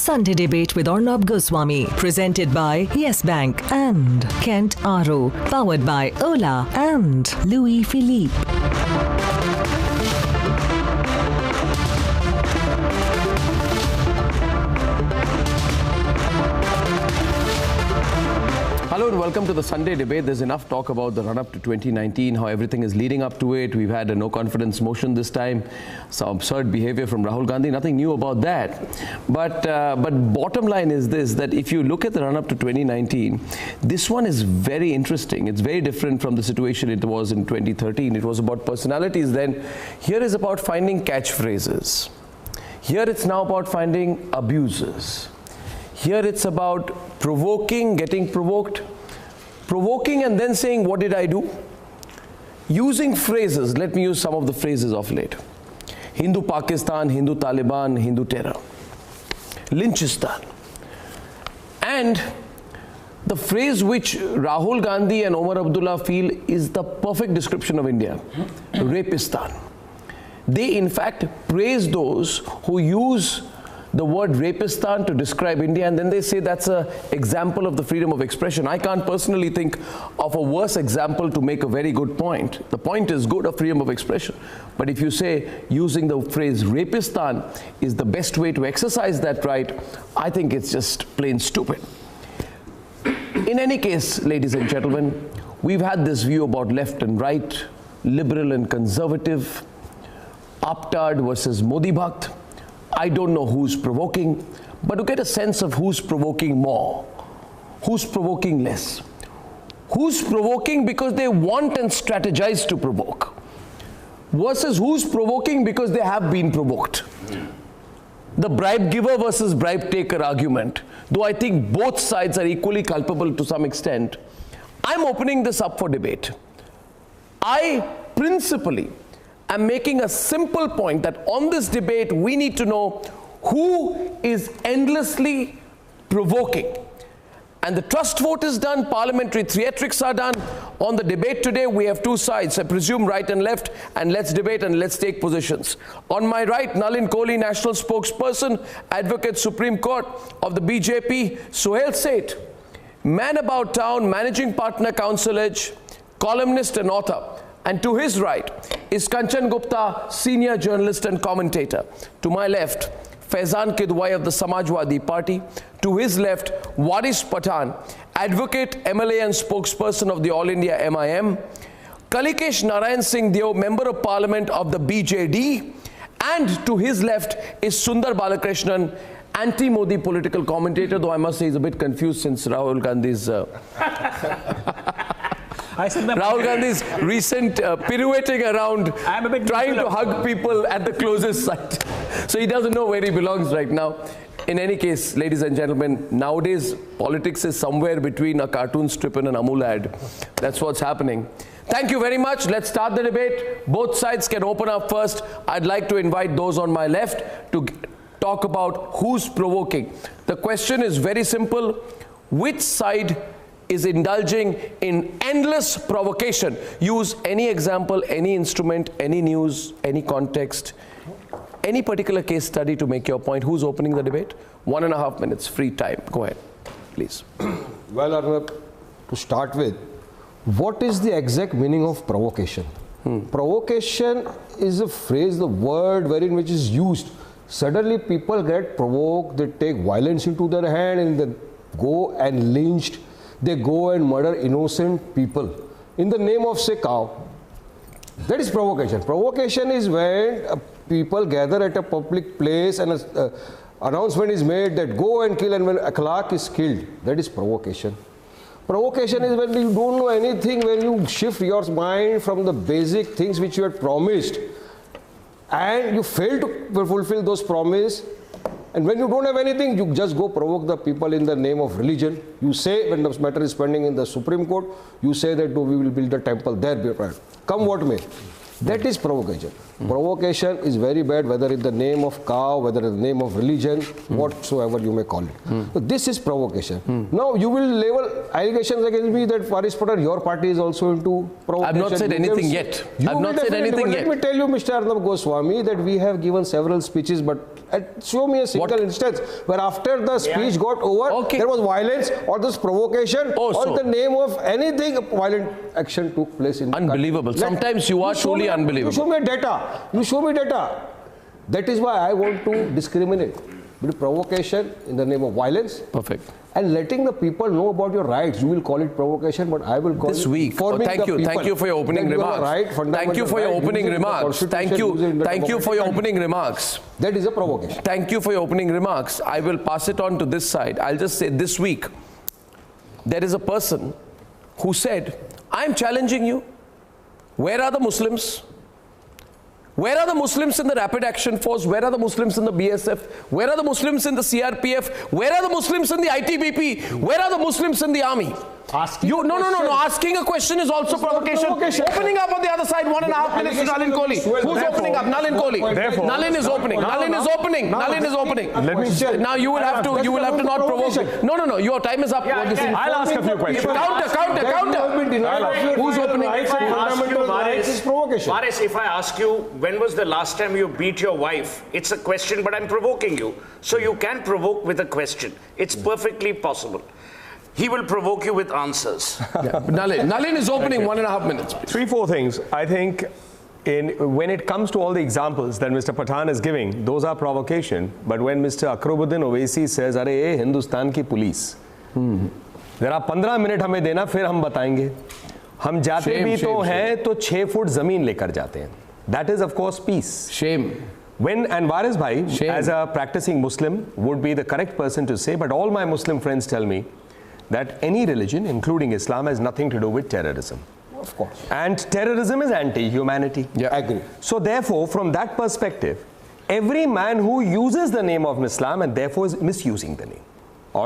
Sunday Debate with Arnab Goswami, presented by Yes Bank and Kent RO, powered by Ola and Louis Philippe. Hello and welcome to the Sunday Debate. There's enough talk about the run-up to 2019, how everything is leading up to it. We've had a no-confidence motion this time, some absurd behavior from Rahul Gandhi, nothing new about that. But bottom line is this, that if you look at the run-up to 2019, this one is very interesting. It's very different from the situation it was in 2013. It was about personalities then. Here is about finding catchphrases. Here it's now about finding abuses. Here it's about provoking, getting provoked, provoking and then saying, what did I do? Using phrases, let me use some of the phrases of late. Hindu Pakistan, Hindu Taliban, Hindu terror, Lynchistan. And the phrase which Rahul Gandhi and Omar Abdullah feel is the perfect description of India, Rapistan. They in fact praise those who use the word Rapistan to describe India, and then they say that's an example of the freedom of expression. I can't personally think of a worse example to make a very good point. The point is good of freedom of expression. But if you say using the phrase Rapistan is the best way to exercise that right, I think it's just plain stupid. In any case, ladies and gentlemen, we've had this view about left and right, liberal and conservative, Aptard versus Modi Bhakt. I don't know who's provoking, but to get a sense of who's provoking more, who's provoking less, who's provoking because they want and strategize to provoke, versus who's provoking because they have been provoked. The bribe giver versus bribe taker argument, though I think both sides are equally culpable to some extent, I'm opening this up for debate. I principally I'm making a simple point that on this debate we need to know who is endlessly provoking. And the trust vote is done, parliamentary theatrics are done. On the debate today we have two sides, I presume right and left, and let's debate and let's take positions. On my right, Nalin Kohli, national spokesperson, advocate Supreme Court of the BJP, Suhail Seth, man about town, managing partner Council Edge, columnist and author. And to his right is Kanchan Gupta, senior journalist and commentator. To my left, Faizan Kidwai of the Samajwadi Party. To his left, Waris Pathan, advocate, MLA and spokesperson of the All India MIM. Kalikesh Narayan Singh Deo, member of parliament of the BJD. And to his left is Sundar Balakrishnan, anti-Modi political commentator, though I must say he's a bit confused since Rahul Gandhi's... Rahul Gandhi's recent pirouetting around, trying to hug people at the closest site. So he doesn't know where he belongs right now. In any case, ladies and gentlemen, nowadays politics is somewhere between a cartoon strip and an Amul ad. That's what's happening. Thank you very much. Let's start the debate. Both sides can open up first. I'd like to invite those on my left to talk about who's provoking. The question is very simple. Which side is indulging in endless provocation? Use any example, any instrument, any news, any context, any particular case study to make your point. Who's opening the debate? 1.5 minutes, free time. Go ahead, please. Well, Arnab, to start with, what is the exact meaning of provocation? Provocation is a phrase, the word wherein which is used. Suddenly people get provoked, they take violence into their hand and they go and lynched. They go and murder innocent people in the name of, say, cow. That is provocation. Provocation is when people gather at a public place and an announcement is made that go and kill, and when akhlaq is killed, that is provocation. Provocation is when you don't know anything, when you shift your mind from the basic things which you had promised and you fail to fulfill those promises. And when you don't have anything, you just go provoke the people in the name of religion. You say, when the matter is pending in the Supreme Court, you say that we will build a temple there. Come what may. That is provocation. Provocation is very bad, whether in the name of cow, whether in the name of religion, whatsoever you may call it. So this is provocation. Now you will level allegations against me that Faris Patel, your party is also into provocation. I've not said anything yet. I've not said anything yet. Let me tell you, Mr. Arnab Goswami, that we have given several speeches, but show me a single instance where after the speech got over, there was violence or this provocation or in the name of anything, violent action took place in unbelievable. Sometimes you are truly unbelievable. You show me data. You show me data. That is why I want to discriminate between provocation in the name of violence. Perfect. And letting the people know about your rights. You will call it provocation, but I will call it this week. Thank you for your opening remarks. Thank you for your opening remarks. Thank you for your opening remarks. That is a provocation. Thank you for your opening remarks. I will pass it on to this side. I'll just say this week, there is a person who said, I'm challenging you. Where are the Muslims? Where are the Muslims in the Rapid Action Force? Where are the Muslims in the BSF? Where are the Muslims in the CRPF? Where are the Muslims in the ITBP? Where are the Muslims in the army? Asking a question is also provocation. Opening up on the other side, 1.5 minutes to Nalin Kohli. Who's opening up? Nalin Kohli. Nalin is opening. Nalin is opening. Nalin is opening. Let me say. Now you will have to not provoke. No. Your time is up. I'll ask a few questions. Counter. Who's opening? Faris, if I ask you, when was the last time you beat your wife? It's a question, but I'm provoking you. So you can provoke with a question. It's perfectly possible. He will provoke you with answers. Nalin is opening 1.5 minutes. 3-4 things. I think when it comes to all the examples that Mr. Pathan is giving, those are provocation. But when Mr. Akrubuddin Owaisi says, "Arey, ye Hindustan ki police, जरा 15 minute हमें देना, फिर हम बताएंगे. हम जाते भी तो हैं तो 6 फुट जमीन लेकर जाते हैं." That is, of course, peace. Shame. And Waris Bhai, as a practicing Muslim, would be the correct person to say, but all my Muslim friends tell me that any religion, including Islam, has nothing to do with terrorism. Of course. And terrorism is anti-humanity. Yeah, I agree. So therefore, from that perspective, every man who uses the name of Islam and therefore is misusing the name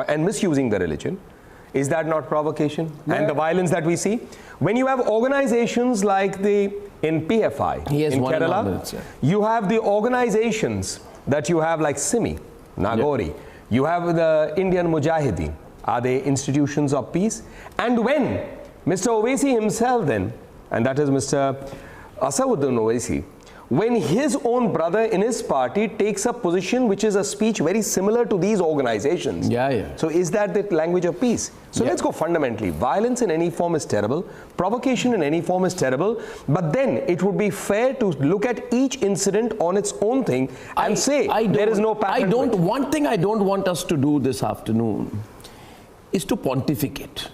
and misusing the religion, is that not provocation? Yeah. And the violence that we see? When you have organizations like in PFI, in Kerala, you have the organizations that you have like Simi, Nagori, you have the Indian Mujahideen. Are they institutions of peace? And when Mr. Owaisi himself then, and that is Mr. Asauddin Owaisi, when his own brother in his party takes a position which is a speech very similar to these organizations. So is that the language of peace? So let's go fundamentally. Violence in any form is terrible. Provocation in any form is terrible. But then it would be fair to look at each incident on its own thing and say there is no pattern. One thing I don't want us to do this afternoon is to pontificate.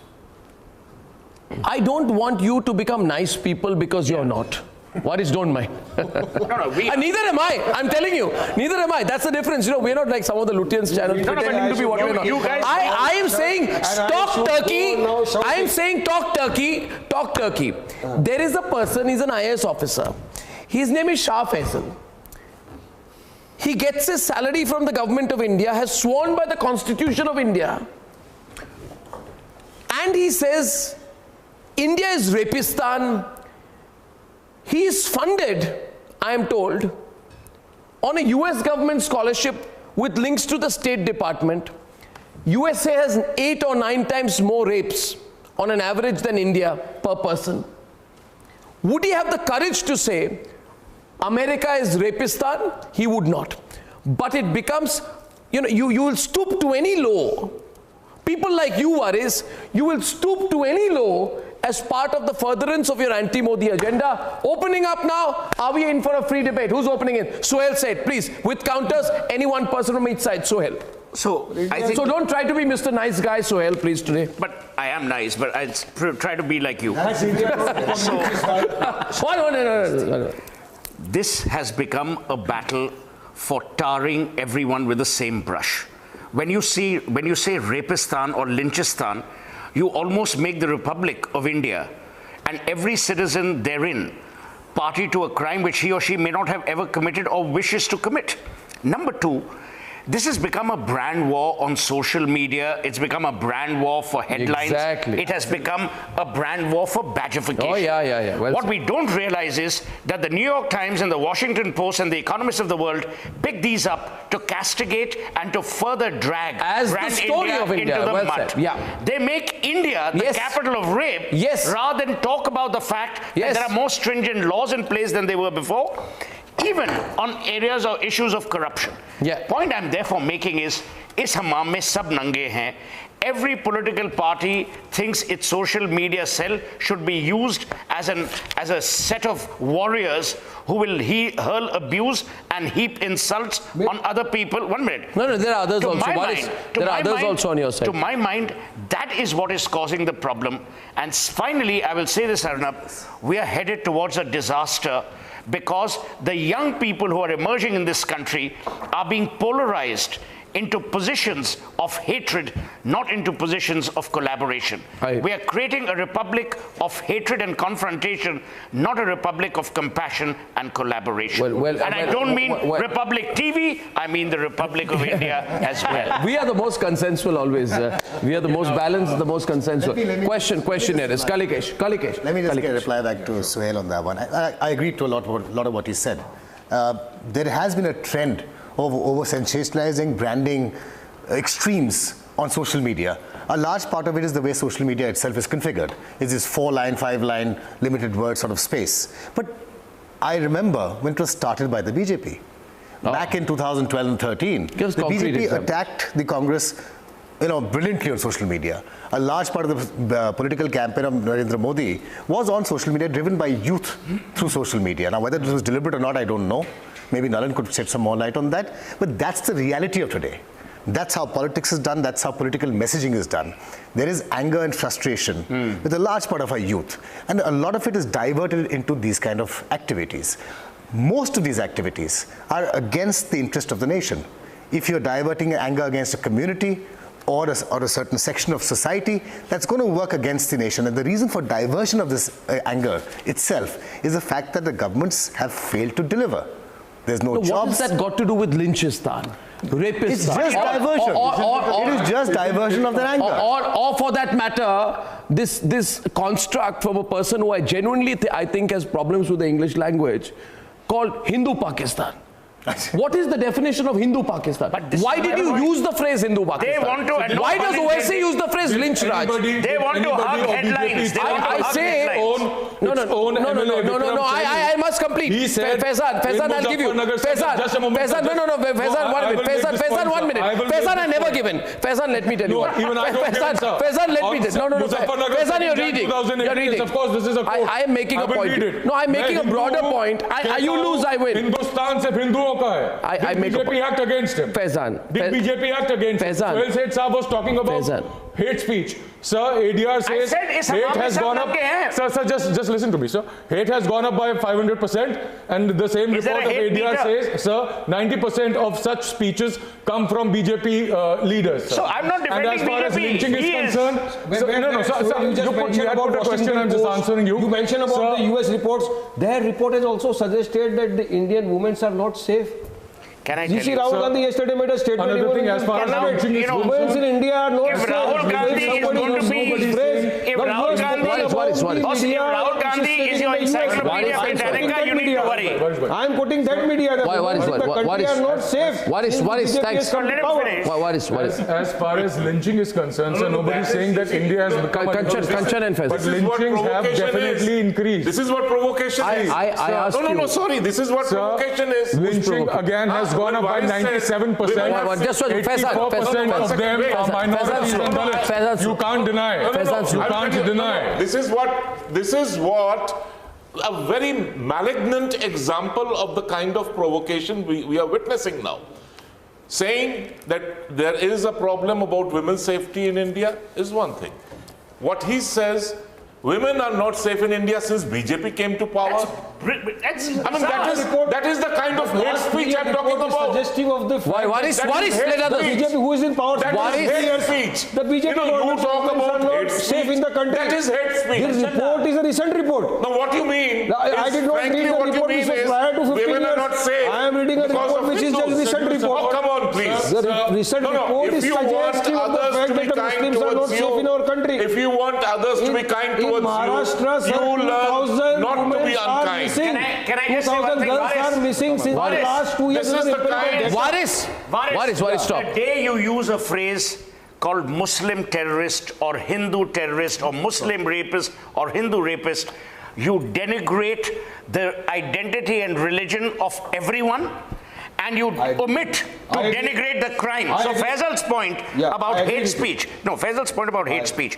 I don't want you to become nice people because you're not. Waris, don't mind. Neither am I. I'm telling you. Neither am I. That's the difference. We're not like some of the Lutyens channels pretending to be what we're not. I am saying talk Turkey. I am saying talk Turkey. Talk Turkey. There is a person, he's an IAS officer. His name is Shah Faisal. He gets his salary from the government of India, has sworn by the Constitution of India. And he says, India is Rapistan. He is funded, I am told, on a US government scholarship with links to the State Department. USA has 8 or 9 times more rapes on an average than India per person. Would he have the courage to say, America is Rapistan? He would not. But it becomes, you will stoop to any law. People like you, Waris, you will stoop to any law as part of the furtherance of your anti-Modi agenda. Opening up now, are we in for a free debate? Who's opening in? Sohail said, please, with counters, any one person from each side. Sohail. So don't try to be Mr. Nice Guy, Sohail, please, today. But I am nice, but I try to be like you. This has become a battle for tarring everyone with the same brush. When you say Rapistan or Lynchistan, you almost make the Republic of India and every citizen therein party to a crime which he or she may not have ever committed or wishes to commit. Number two, This has become a brand war on social media. It's become a brand war for headlines. Exactly. It has become a brand war for badgification. Oh, yeah. Well what said. we don't realize is that the New York Times and the Washington Post and the economists of the world pick these up to castigate and to further drag As the brand story India of India. into the Well mud. said. Yeah. They make India the Yes. capital of rape Yes. rather than talk about the fact Yes. that there are more stringent laws in place than they were before, even on areas or issues of corruption. Yeah. Point I'm therefore making is हमाम में सब नंगे हैं. Every political party thinks its social media cell should be used as a set of warriors who will hurl abuse and heap insults on other people. 1 minute. No, there are others To also. my What mind- is- to there are my others mind- also on your side. To my mind, that is what is causing the problem. And finally, I will say this, Arnab, we are headed towards a disaster because the young people who are emerging in this country are being polarized into positions of hatred, not into positions of collaboration. We are creating a republic of hatred and confrontation, not a republic of compassion and collaboration. And I don't mean Republic TV, I mean the Republic of India as well. We are the most consensual always. We are the most balanced, the most consensual. Question here is Kalikesh. Let me just reply back to Suhail on that one. I agree to a lot of what he said. There has been a trend of over sensationalizing, branding extremes on social media. A large part of it is the way social media itself is configured. It's this 4-line, 5-line, limited word sort of space. But I remember when it was started by the BJP. Back in 2012 and 13, the BJP attacked the Congress brilliantly on social media. A large part of the political campaign of Narendra Modi was on social media, driven by youth through social media. Now, whether this was deliberate or not, I don't know. Maybe Nalan could shed some more light on that. But that's the reality of today. That's how politics is done. That's how political messaging is done. There is anger and frustration with a large part of our youth. And a lot of it is diverted into these kind of activities. Most of these activities are against the interest of the nation. If you're diverting anger against a community or a certain section of society, that's going to work against the nation. And the reason for diversion of this anger itself is the fact that the governments have failed to deliver. There's no jobs. What has that got to do with Lynchistan? Rapistan? It's just diversion. It is just diversion of their anger. Or for that matter, this construct from a person who I genuinely I think has problems with the English language, called Hindu Pakistan. What is the definition of Hindu Pakistan? Why did you use the phrase Hindu Pakistan? They want to. Why does OSC use the phrase Lynch Raj? They want to hug headlines. I say no. I must complete. Faizan, I'll give you. Faizan, no. Faizan, 1 minute. Faizan, I never given. Faizan, let me tell you. Faizan, let me tell you. No. Faizan, you're reading. Of course, this is a quote. I am making a point. No, I'm making a broader point. You lose, I win. Hindustan se Hinduओं का है. Did BJP act against him? Faizan. Did BJP act against him? Suhail Seth Saab was talking about hate speech. Sir, ADR says hate has gone up. Sir, just listen to me, sir. Hate has gone up by 500%, and the same report of ADR says, sir, 90% of such speeches come from BJP leaders. Sir. So I'm not defending BJP. And as far as lynching is concerned, you had put a question. I'm just answering you. You mentioned about the US reports. Their report has also suggested that the Indian women are not safe. Can I tell you? Rahul Gandhi yesterday made a statement. Another thing, as far as lynching is concerned, women in India are not safe. If Rahul Gandhi is going to be, if Rahul Gandhi is your encyclopedia Britannica, you need to worry. I am quoting that media. The country are not safe. What is? Thanks. What is? As far as lynching is concerned, sir, nobody is saying that India has become Kanchan and Faizan. But lynchings have definitely increased. This is what provocation is. I asked you. No, sorry. This is what provocation is. Lynching again has gone up by 97%. 84% of them are minorities and Dalits. You can't deny. You can't deny. This is what a very malignant example of the kind of provocation we are witnessing now. Saying that there is a problem about women's safety in India is one thing. What he says, women are not safe in India since BJP came to power. That is the kind of hate speech I'm talking about. Suggestive of the What is BJP who is in power? That is hate speech. The BJP you talk about hate safe in the country. That is hate speech. This report is a recent report. Now what you mean? I did not read the report which was prior to 15 women years. are not safe. I am reading a report which is a recent report. Oh, come on, please. The recent report is suggesting of the fact that the Muslims are not safe in our country. If you want others to be kind towards you, you learn not to be unkind. Can I just say one thing? Girls are missing since the last 2 years. This is the kind. Waris, stop. The day you use a phrase called Muslim terrorist or Hindu terrorist or Muslim rapist or Hindu rapist, you denigrate the identity and religion of everyone, and you omit to denigrate the crime. So Faisal's point about hate speech. No, Faisal's point about hate speech.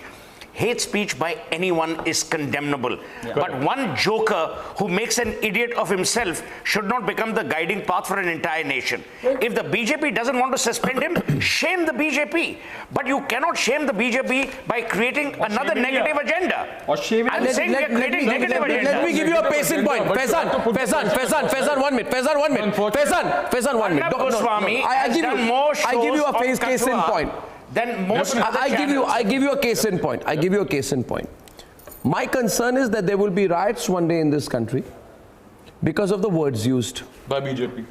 Hate speech by anyone is condemnable. But one joker who makes an idiot of himself should not become the guiding path for an entire nation. If the BJP doesn't want to suspend him, shame the BJP. But you cannot shame the BJP by creating another negative agenda. I'm saying we are creating negative agenda. Let me give you a case in point. Faizan, 1 minute. Faizan, 1 minute. I give you a case in point. Then most I give you a case in point. My concern is that there will be riots one day in this country because of the words used by BJP.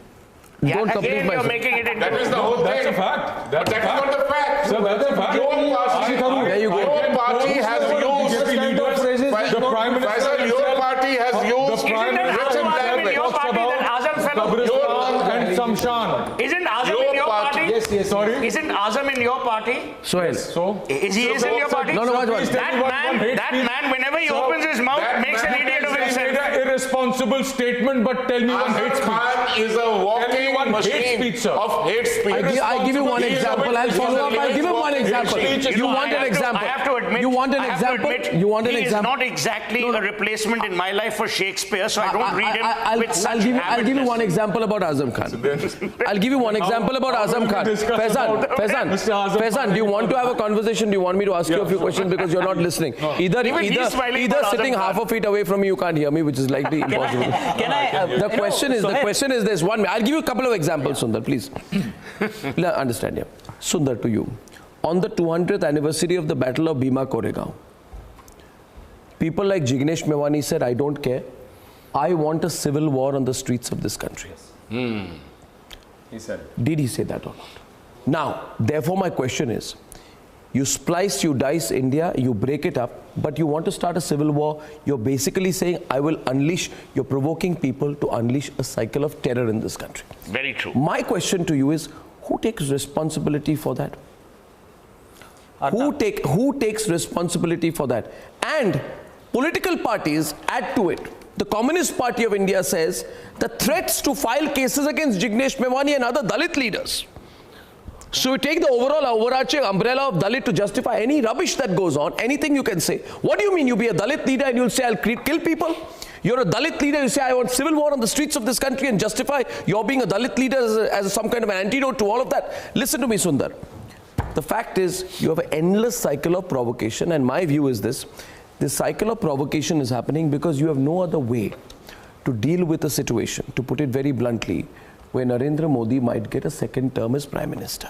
Don't complete my making it into that is the whole thing. That's a fact. That's not the fact. So that's a fact. There you go. Your party has used the Prime Minister. Your party has used written language. Your party that Azam fellow and Samshan. Isn't Azam in your party? Yes. Sorry. Isn't Azam in your party? So is he in your party? No. That man, whenever he opens his mouth, makes an idiot of himself. An irresponsible statement, but tell me one hate speech. Khan is a walking machine of hate speech. I give you one example. I'll follow up. I'll give you one example. You want an example? I have to admit. You want an example? You want an example? He is not exactly a replacement in my life for Shakespeare, so I don't read him with such habitness. I'll give you one example about Azam Khan. I'll give you one example about Azam Khan. Faizan, do you want to have a conversation? Do you want me to ask you a few questions because you're not listening? Either sitting half a feet away from me, you can't hear me, which is likely impossible. The question is this. I'll give you a couple of examples, Sundar, please. Understand, yeah. Sundar, to you. On the 200th anniversary of the Battle of Bhima Koregaon, people like Jignesh Mewani said, I don't care. I want a civil war on the streets of this country. He said it. Did he say that or not? Now, therefore, my question is, you splice, you dice India, you break it up, but you want to start a civil war. You're basically saying, I will unleash, you're provoking people to unleash a cycle of terror in this country. Very true. My question to you is, who takes responsibility for that? Who takes responsibility for that? And political parties add to it. The Communist Party of India says the threats to file cases against Jignesh Mewani and other Dalit leaders. So you take the overarching umbrella of Dalit to justify any rubbish that goes on, anything you can say. What do you mean? You be a Dalit leader and you'll say, I'll kill people? You're a Dalit leader, you say, I want civil war on the streets of this country and justify your being a Dalit leader as some kind of an antidote to all of that. Listen to me, Sundar. The fact is, you have an endless cycle of provocation, and my view is this. This cycle of provocation is happening because you have no other way to deal with a situation, to put it very bluntly, where Narendra Modi might get a second term as Prime Minister.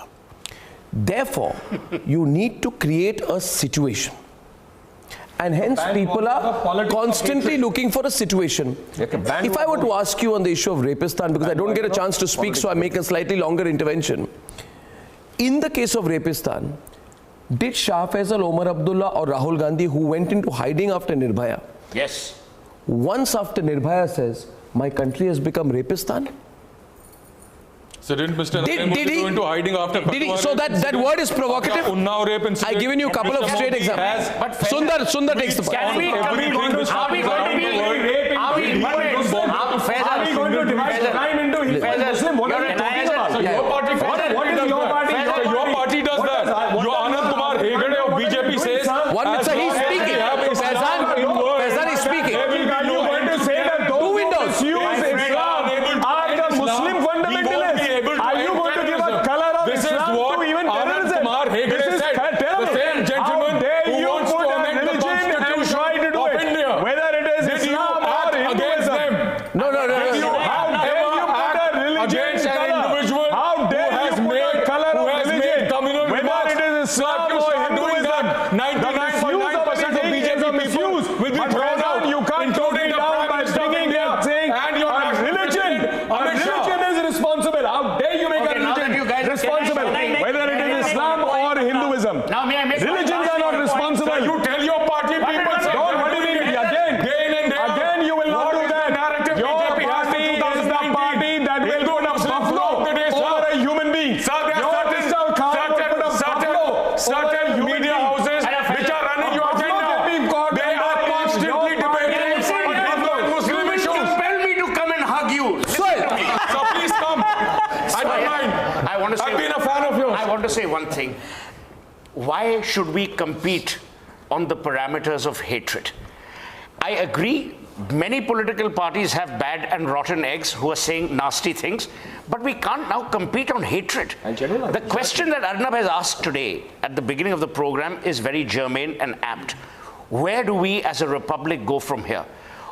Therefore, you need to create a situation. And hence people are constantly looking for a situation. If I were to ask you on the issue of Rapistan, because I don't get a chance to speak, so I make a slightly longer intervention. In the case of Rapistan, did Shah Faisal, Omar Abdullah or Rahul Gandhi, who went into hiding after Nirbhaya, yes, once after Nirbhaya says, my country has become Rapistan? So didn't Mr. Narendra Modi go into hiding after Katwa? So that word is provocative? I've given you a couple of straight examples. Sundar takes the point. Are we going to divide the crime into Muslim? What are you talking about? So your party does that. Your Anand Kumar Hegde of BJP says... One minute, sir, he's speaking. Faizan is speaking. Are you going to say that those who misuse Islam are the Muslim fundamentalists? Are you going to give a color of Islam to even terrorism? Anand Kumar Hegde said, the same gentleman who wants to enact the Constitution of India. Whether it is Islam or against them. No. How dare you put a religion against an individual? How I've been a fan of yours. I want to say one thing. Why should we compete on the parameters of hatred? I agree, many political parties have bad and rotten eggs who are saying nasty things, but we can't now compete on hatred. The question that Arnab has asked today at the beginning of the program is very germane and apt. Where do we as a republic go from here?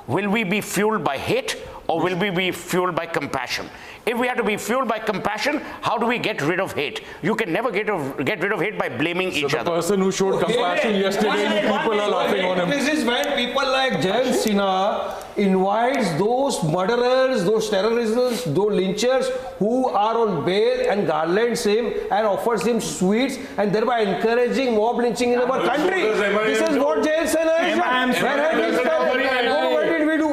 Will we be fueled by hate or will we be fueled by compassion? If we have to be fueled by compassion, how do we get rid of hate? You can never get rid of hate by blaming each other. The person who showed compassion yesterday, people are laughing on him. This is when people like Jayant Sinha invites those murderers, those terrorists, those lynchers who are on bail and garlands him and offers him sweets and thereby encouraging mob lynching in our country. This is what Jayant Sinha is done. What did we do?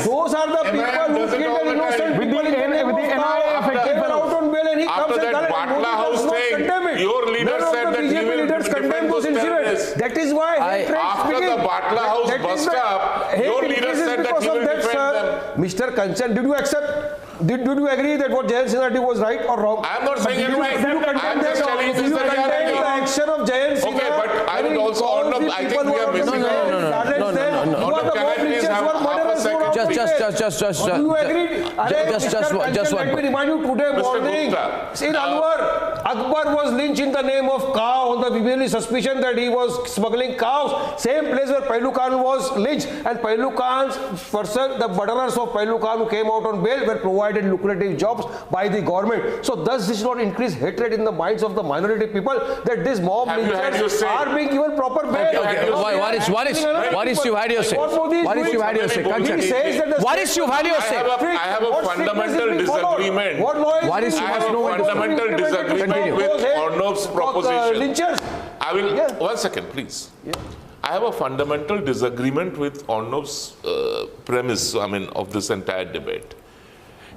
Those are the people who killed an innocent people in the name of power. They were out on bail and he comes and that Batla House thing, your leader said that he will defend those terrorists. That is why after the Batla House bust up, your leader said that he will defend them. Mr. Kanchan, did you accept? Did you agree that what Jayant Sinha did was right or wrong? I am not saying it right. I am just telling you this is the reality. The action of Jayant Sinha. Okay, but I will also honor. I think we are missing. Just one. Let me remind you today morning in Alwar, Akbar was lynched in the name of cow on the merely suspicion that he was smuggling cows. Same place where Pehlu Khan was lynched, and Pehlu Khan's person, the murderers of Pehlu Khan who came out on bail were provided lucrative jobs by the government. So does this not increase hatred in the minds of the minority people that this mob lynchers are being given proper bail? What is you had your say? What is you had your say? What is you had your say? I have a fundamental disagreement. What is I have a fundamental disagreement with Arnab's proposition. I will, one second, please. I have a fundamental disagreement with Arnab's premise, of this entire debate.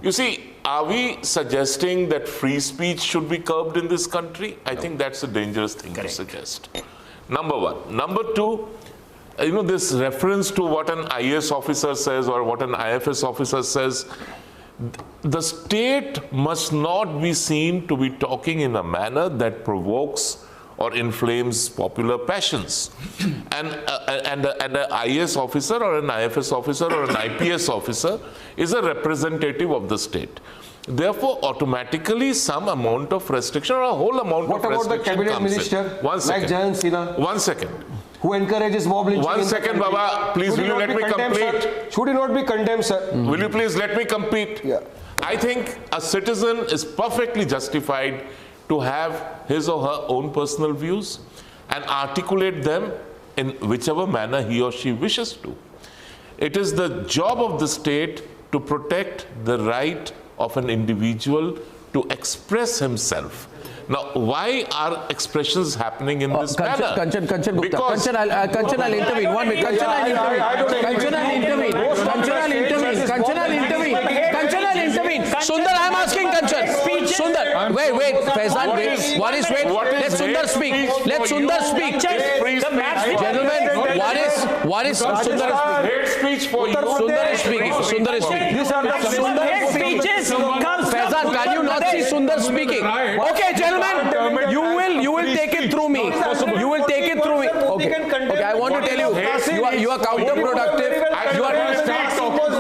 You see, are we suggesting that free speech should be curbed in this country? I think that's a dangerous thing to suggest. Number one. Number two, this reference to what an IAS officer says or what an IFS officer says, the state must not be seen to be talking in a manner that provokes or inflames popular passions. And an IAS officer or an IFS officer or an IPS officer is a representative of the state. Therefore, automatically some amount of restriction or a whole amount of restriction comes in. What about the cabinet minister like Jayant Sinha? 1 second. Who encourages mob lynching? 1 second, Baba. Please, will you let me complete? Should he not be condemned, sir? Will you please let me complete? Yeah. I think a citizen is perfectly justified to have his or her own personal views and articulate them in whichever manner he or she wishes to. It is the job of the state to protect the right of an individual to express himself. Now, why are expressions happening in this manner? Kanchan Gupta. Kanchan, I'll intervene. 1 minute. Kanchan, I'll intervene. Sundar, I'm asking Kanchan. Sundar, wait. Faizan, wait. What is wait? Let Sundar speak. Let Sundar speak. Gentlemen, what is Sundar? Hate speech for you. Sundar is speaking. Hate speeches comes from Faizan, can you not see Sundar speaking? Okay, gentlemen, you will take it through me. You will take it through me. Okay, I want to tell you, you are counterproductive. You are what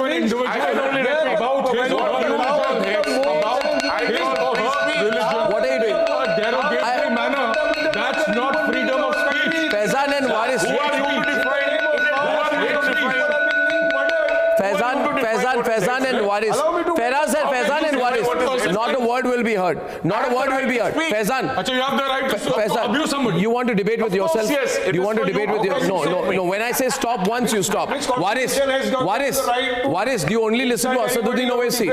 are you doing? That's not freedom of speech. Faizan and Waris. Who are you to define? Faizan and Waris. Faizan and Waris. Not a word will be heard. Not a word will be heard. Faizan. You have the right to abuse somebody. You want to debate with yourself? Yes. You want to debate with yourself? No. When I say stop once, you stop. Waris, do you only listen to Asaduddin Owaisi?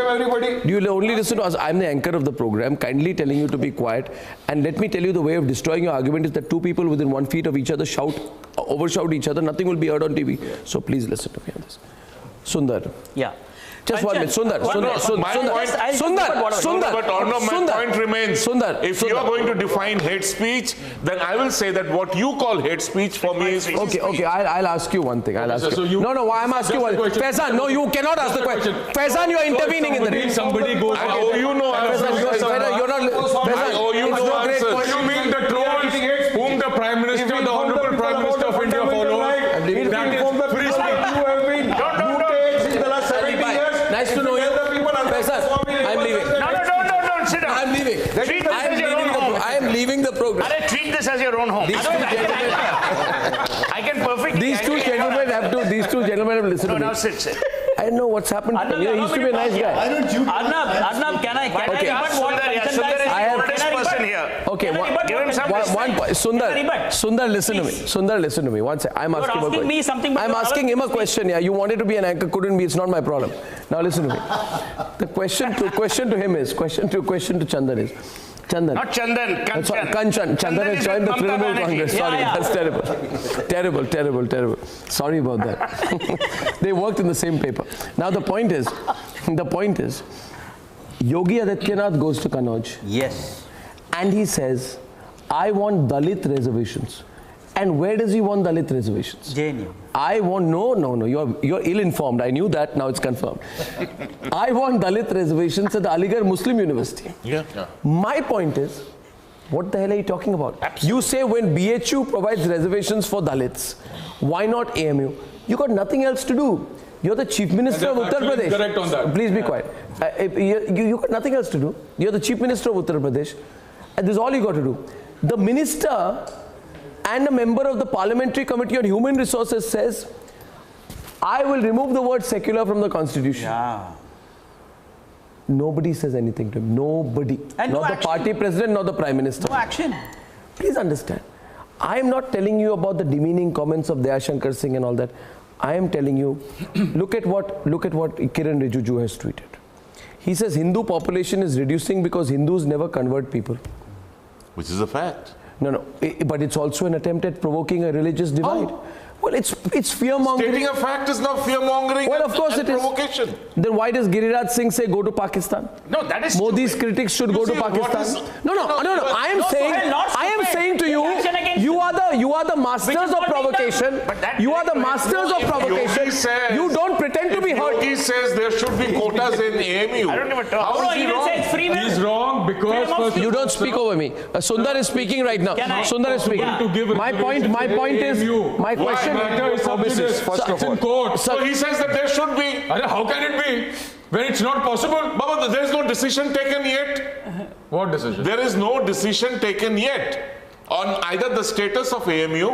Do you only listen to us? I'm the anchor of the program, kindly telling you to be quiet. And let me tell you, the way of destroying your argument is that two people within 1 feet of each other overshout each other. Nothing will be heard on TV. So please listen to me on this. Sundar. Yeah. Just 1 minute. Sundar. My point remains. If you are going to define hate speech, then I will say that what you call hate speech for me is Okay, I'll ask you one thing. I'm asking you one. Faizan, no, you cannot ask the question. Faizan, you are intervening in the debate. Somebody goes out. you know, home. I can perfectly. These two gentlemen have to listen to me. Now sit. I don't know what's happened. Arnab, He used to be a nice guy. Arnab, can I rebut what Kanchan guy I have said? person here. Okay, Give him some one point. Sundar, listen to me. Sundar, listen to me. One second. I'm asking him a question. me something, but I'm asking him a question. Yeah, you wanted to be an anchor, couldn't be. It's not my problem. Now listen to me. The question to Chandan is. Chandan. Not Chandan, Kanchan. Kanchan. Chandan has joined the Trinamool Congress. Sorry, that's terrible. Terrible. Sorry about that. They worked in the same paper. Now the point is, Yogi Adityanath goes to Kannauj. Yes. And he says, I want Dalit reservations. And where does he want Dalit reservations? JNU. I want, no, you're ill-informed. I knew that, now it's confirmed. I want Dalit reservations at the Aligarh Muslim University. Yeah. My point is, what the hell are you talking about? Absolutely. You say when BHU provides reservations for Dalits, why not AMU? You got nothing else to do. You're the Chief Minister of Uttar Pradesh. Correct on that. Please be quiet. You got nothing else to do. You're the Chief Minister of Uttar Pradesh. And this is all you got to do. The minister and a member of the Parliamentary Committee on Human Resources says, I will remove the word secular from the constitution. Yeah. Nobody says anything to him. Nobody. And not no the action. party president, nor the prime minister. No action. Please understand. I am not telling you about the demeaning comments of Dayashankar Singh and all that. I am telling you, look at what Kiran Rijiju has tweeted. He says Hindu population is reducing because Hindus never convert people. Which is a fact. No, but it's also an attempt at provoking a religious divide. Oh. Well, it's fear-mongering. Stating a fact is not fear-mongering. Well, of course and it is. provocation. Then why does Giriraj Singh say go to Pakistan? No, that is Modi's stupid. critics should go to Pakistan. No. I am saying to you, you are the masters of provocation. You are the masters of provocation. You don't pretend to be hurt. Yogi says there should be quotas in AMU. I don't even talk. How is he wrong? He's wrong because You don't speak over me. Sundar is speaking right now. Sundar is speaking. to give My point is, my question. matter is subjudice. First of It's in all. court. So he says that there should be. How can it be when it's not possible? Baba, there is no decision taken yet. What decision? There is no decision taken yet on either the status of AMU,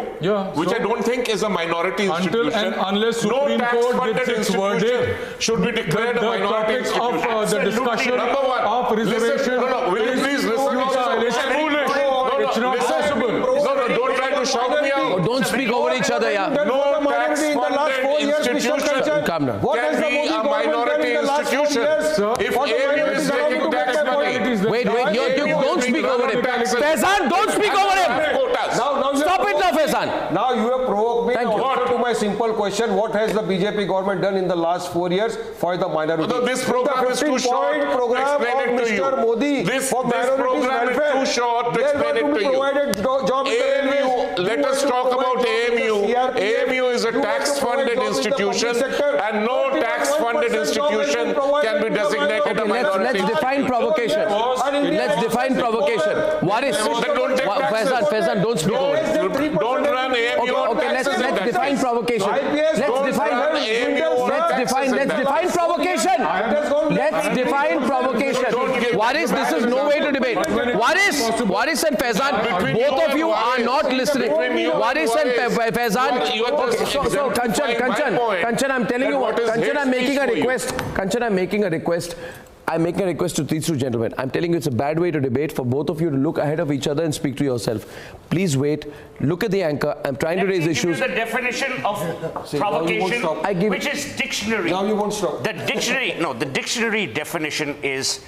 which I don't think is a minority institution. Until and unless no Supreme Court tax-funded gets its institution verdict, should be declared a minority topic institution. of the discussion Number one. of reservation. Will you please listen? It's foolish. It's not possible. No, don't try to shout me out. Don't speak over each other, yeah. No tax-funded institution Calm down. can be a minority institution. If AMU is taking tax money, Wait, you don't speak over him. Faizan, don't speak over him. Stop it now, Faizan. Now you have provoked me. Thank you. Answer to my simple question: what has the BJP government done in the last 4 years for the minority? No, this program is too short to program explain of it to you. Mr. Modi This for minorities program is welfare. too short to explain it to you. AMU, let us talk about AMU. AMU is a tax-funded institution, and no tax-funded institution can be designated a minority. Let's define provocation. Let's define provocation. What is? Faizan, don't speak over him. Don't run AMU on Okay, let's taxes. define provocation. Let's define provocation. Let's define provocation. Waris, this is no way to debate. Waris and Faizan, both of you are not listening. Waris and Faizan. Okay, so Kanchan, I'm telling you what. Kanchan, I'm making a request. Kanchan, I'm making a request. I'm making a request to these two gentlemen. I'm telling you it's a bad way to debate for both of you to look ahead of each other and speak to yourself. Please wait. Look at the anchor. I'm trying to raise issues. The definition of provocation, which is dictionary. Now you won't stop. The dictionary definition is,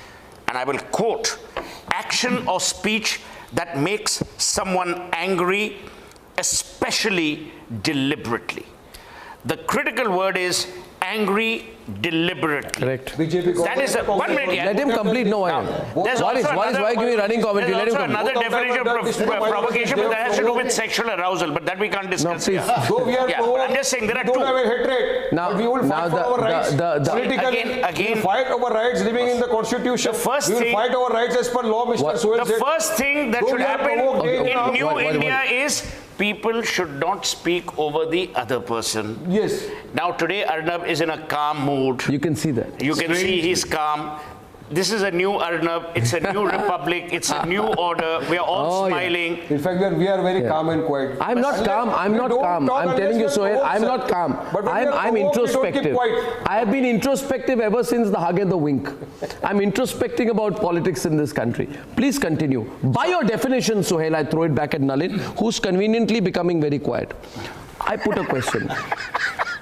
and I will quote, action or speech that makes someone angry, especially deliberately. The critical word is angry deliberately. Correct. That is 1 minute. Let him complete. No, I There's Waris, why give me running commentary? Let him also complete. another definition of provocation, but that has to do with sexual arousal, but that we can't discuss here. I'm just saying there are two. Have a hatred. Now, we will fight for our rights. Politically, Again, we fight our rights living in the constitution. We will fight our rights as per law, Mr. Sohail said. The first thing that should happen in New India is people should not speak over the other person. Yes. Now today Arnab is in a calm mood. You can see that. You can see he's calm. this is a new Arnab, it's a new republic, it's a new order, we are all smiling. Yeah. In fact, we are very calm and quiet. I'm not calm, I'm not calm. I'm telling you, Sohail, I'm not calm. I'm introspective. I have been introspective ever since the hug and the wink. I'm introspecting about politics in this country. Please continue. By your definition, Sohail, I throw it back at Nalin, who's conveniently becoming very quiet. I put a question.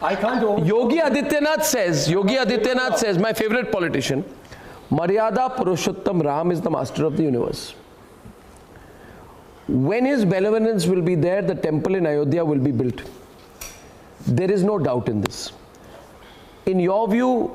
I can't. Yogi Adityanath says, my favorite politician, Maryada Purushottam Ram is the master of the universe. When his benevolence will be there, the temple in Ayodhya will be built. There is no doubt in this. In your view,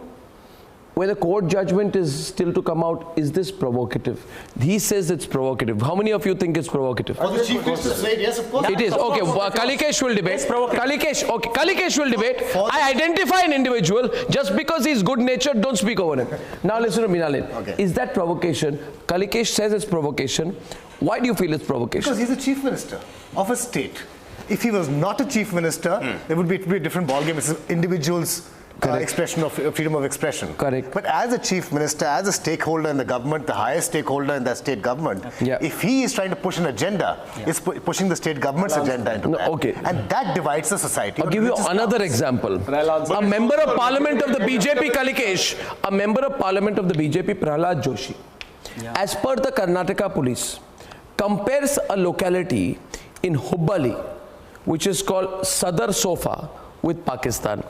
where the court judgment is still to come out, is this provocative? He says it's provocative. How many of you think it's provocative? For the Chief Minister said, yes, of course. It is. Okay, Kalikesh will debate. Kalikesh will debate. I identify an individual. Just because he's good-natured, don't speak over him. Now listen to me, Nalin. Okay. Is that provocation? Kalikesh says it's provocation. Why do you feel it's provocation? Because he's the Chief Minister of a state. If he was not a Chief Minister, it would be a different ballgame. It's an individual's expression of freedom of expression. Correct. But as a Chief Minister, as a stakeholder in the government, the highest stakeholder in that state government, if he is trying to push an agenda, it's pushing the state government's agenda into that. Okay. And that divides the society. I'll give you another example. A member of parliament of the BJP, Kalikesh, a member of parliament of the BJP, Prahlad Joshi, as per the Karnataka police, compares a locality in Hubbali, which is called Sadar Sofa, with Pakistan.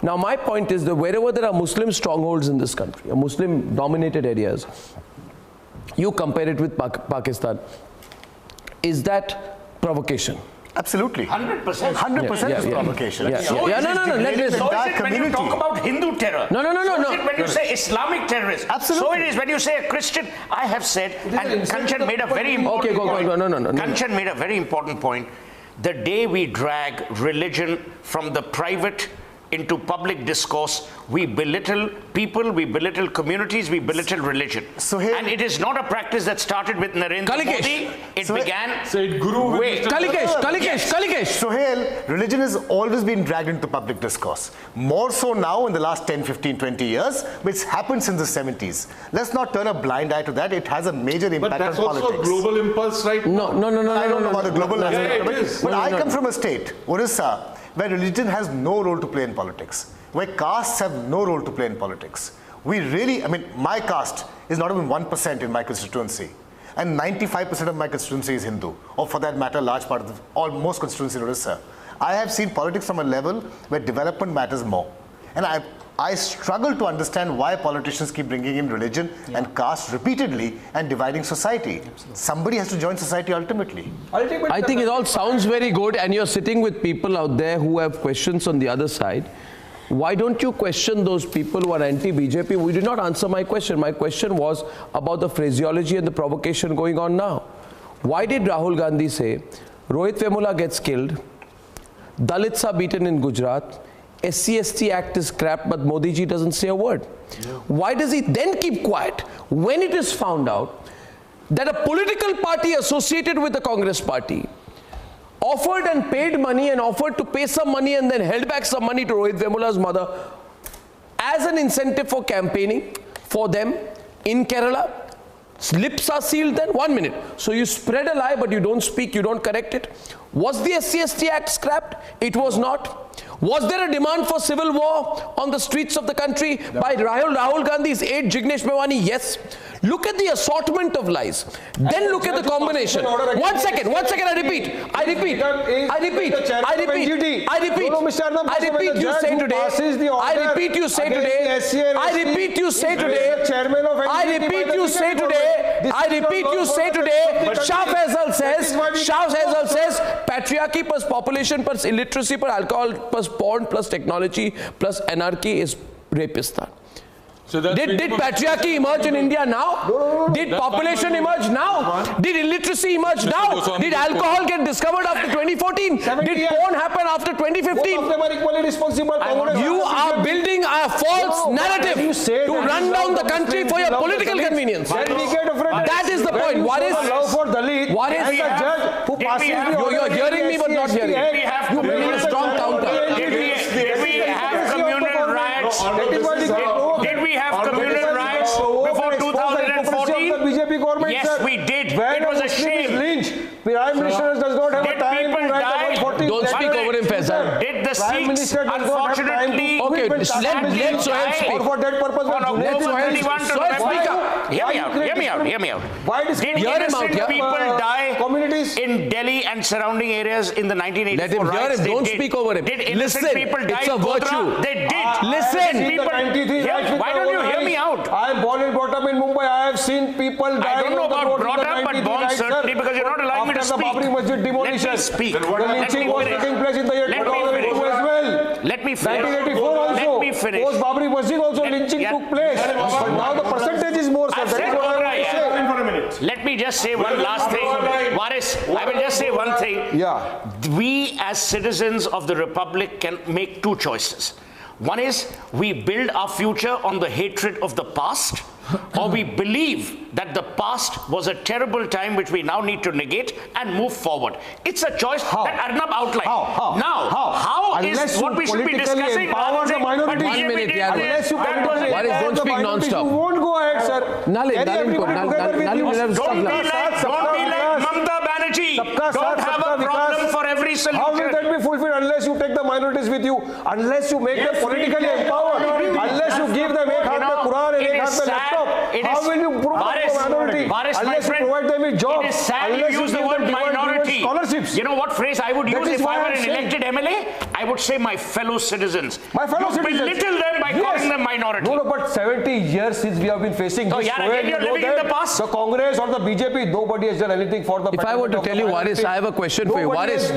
Now, my point is that wherever there are Muslim strongholds in this country, Muslim-dominated areas, you compare it with Pakistan. Is that provocation? Absolutely. 100%. 100% is provocation. So is it when you talk about Hindu terror. No. So is it when you say Islamic terrorism. Absolutely. So it is when you say a Christian. I have said, and Kanchan made a very important point. Kanchan made a very important point. The day we drag religion from the private into public discourse, we belittle people, we belittle communities, we belittle religion. And it is not a practice that started with Narendra Modi. It began... Kalikesh. Sohail, religion has always been dragged into public discourse. More so now in the last 10, 15, 20 years, but it's happened since the 70s. Let's not turn a blind eye to that. It has a major impact on politics. But that's also a global impulse right now. No. I don't know about the global aspect. But I come from a state, Orissa, where religion has no role to play in politics, where castes have no role to play in politics. My caste is not even 1% in my constituency, and 95% of my constituency is Hindu, or for that matter, large part of most constituency in Orissa. I have seen politics from a level where development matters more. And I struggle to understand why politicians keep bringing in religion and caste repeatedly and dividing society. Absolutely. Somebody has to join society ultimately. I think it all sounds very good, and you're sitting with people out there who have questions on the other side. Why don't you question those people who are anti-BJP? We did not answer my question. My question was about the phraseology and the provocation going on now. Why did Rahul Gandhi say, Rohit Vemula gets killed, Dalits are beaten in Gujarat, SC/ST Act is crap, but Modi ji doesn't say a word? Why does he then keep quiet when it is found out that a political party associated with the Congress party offered and paid money and offered to pay some money and then held back some money to Rohit Vemula's mother as an incentive for campaigning for them in Kerala? Lips are sealed then? 1 minute. So you spread a lie, but you don't speak, you don't correct it. Was the SC/ST Act scrapped? It was not. Was there a demand for civil war on the streets of the country by Rahul Gandhi's aide Jignesh Mewani? Yes. Look at the assortment of lies. Then look at the combination. 1 second, I repeat, Shah Faisal says, patriarchy plus population plus illiteracy plus alcohol plus porn plus technology plus anarchy is Rapistan. So did patriarchy emerge in India now? No. Did population emerge now? Did illiteracy emerge now? Did alcohol get discovered after 2014? Did porn happen after 2015? Both of them are equally responsible. You are building a false narrative to run down the country for your political convenience. That is the point. What is you're hearing me but not hearing me. You bring a strong counter. Did we have communal riots? Did we have communal riots before hypocrisy of the BJP government, yes, sir. we did. When it was a Muslim shame. is lynched, the Prime Minister does not have a time to write a 140. Don't speak over him, Faisal. Did the Prime Sikhs, Minister does not have time to unfortunately, Okay, quit when let Sohail speak. or for that purpose, on when October Sohail 31 to Sohail, November. speak up. Hear me out. Why Did discriminate? Hear him out, innocent yeah. people die communities? in Delhi and surrounding areas in the 1984 Let him hear riots? him. They Don't did. speak over him. Did innocent Listen, people die it's a in Godhra? virtue. They did. Listen. People, why don't you hear me out? I am born and brought up in Mumbai. I have seen people die. I don't know on the about road in brought the up, but 93 born riots, certainly, sir. because you're not allowing me to After the speak. Babri Masjid demolition. Let me speak. The lynching was taking place in the year 2002 as well. Let me finish. 1984 also. Let me finish. Post Babri Masjid also lynching took place. But now the percentage is more, sir. I've That said is what I Godhra, want to yeah. say. Let me just say one last thing. Waris, I will just say one thing. Yeah. We as citizens of the Republic can make two choices. One is we build our future on the hatred of the past, or we believe that the past was a terrible time which we now need to negate and move forward. It's a choice that Arnab outlined. How is what we should be discussing? Empower the minority. 1 minute, yeah. Unless you Waris, don't speak non-stop. You won't go ahead, sir. Nalin, Carry everybody together with you. Don't be like Mamta Banerjee. Don't have a problem for every solution. How will that be fulfilled unless you take the minorities with you? Unless you make them politically empowered? Unless you give them ek haath mein Quran and ek haath mein laptop? How will you promote the minority? Unless you provide them with jobs? It is sad you use the word minority. Scholarships. You know what phrase I would use is if why I were I'm an saying- elected MLA? I would say my fellow citizens. My fellow You citizens. belittle them by calling them minority. No, but 70 years since we have been facing Oh, this. yeah, Sohail, again you're you know living in that the past. The Congress or the BJP, nobody has done anything for the. If I were to tell you, Waris, I have a question for you. Waris,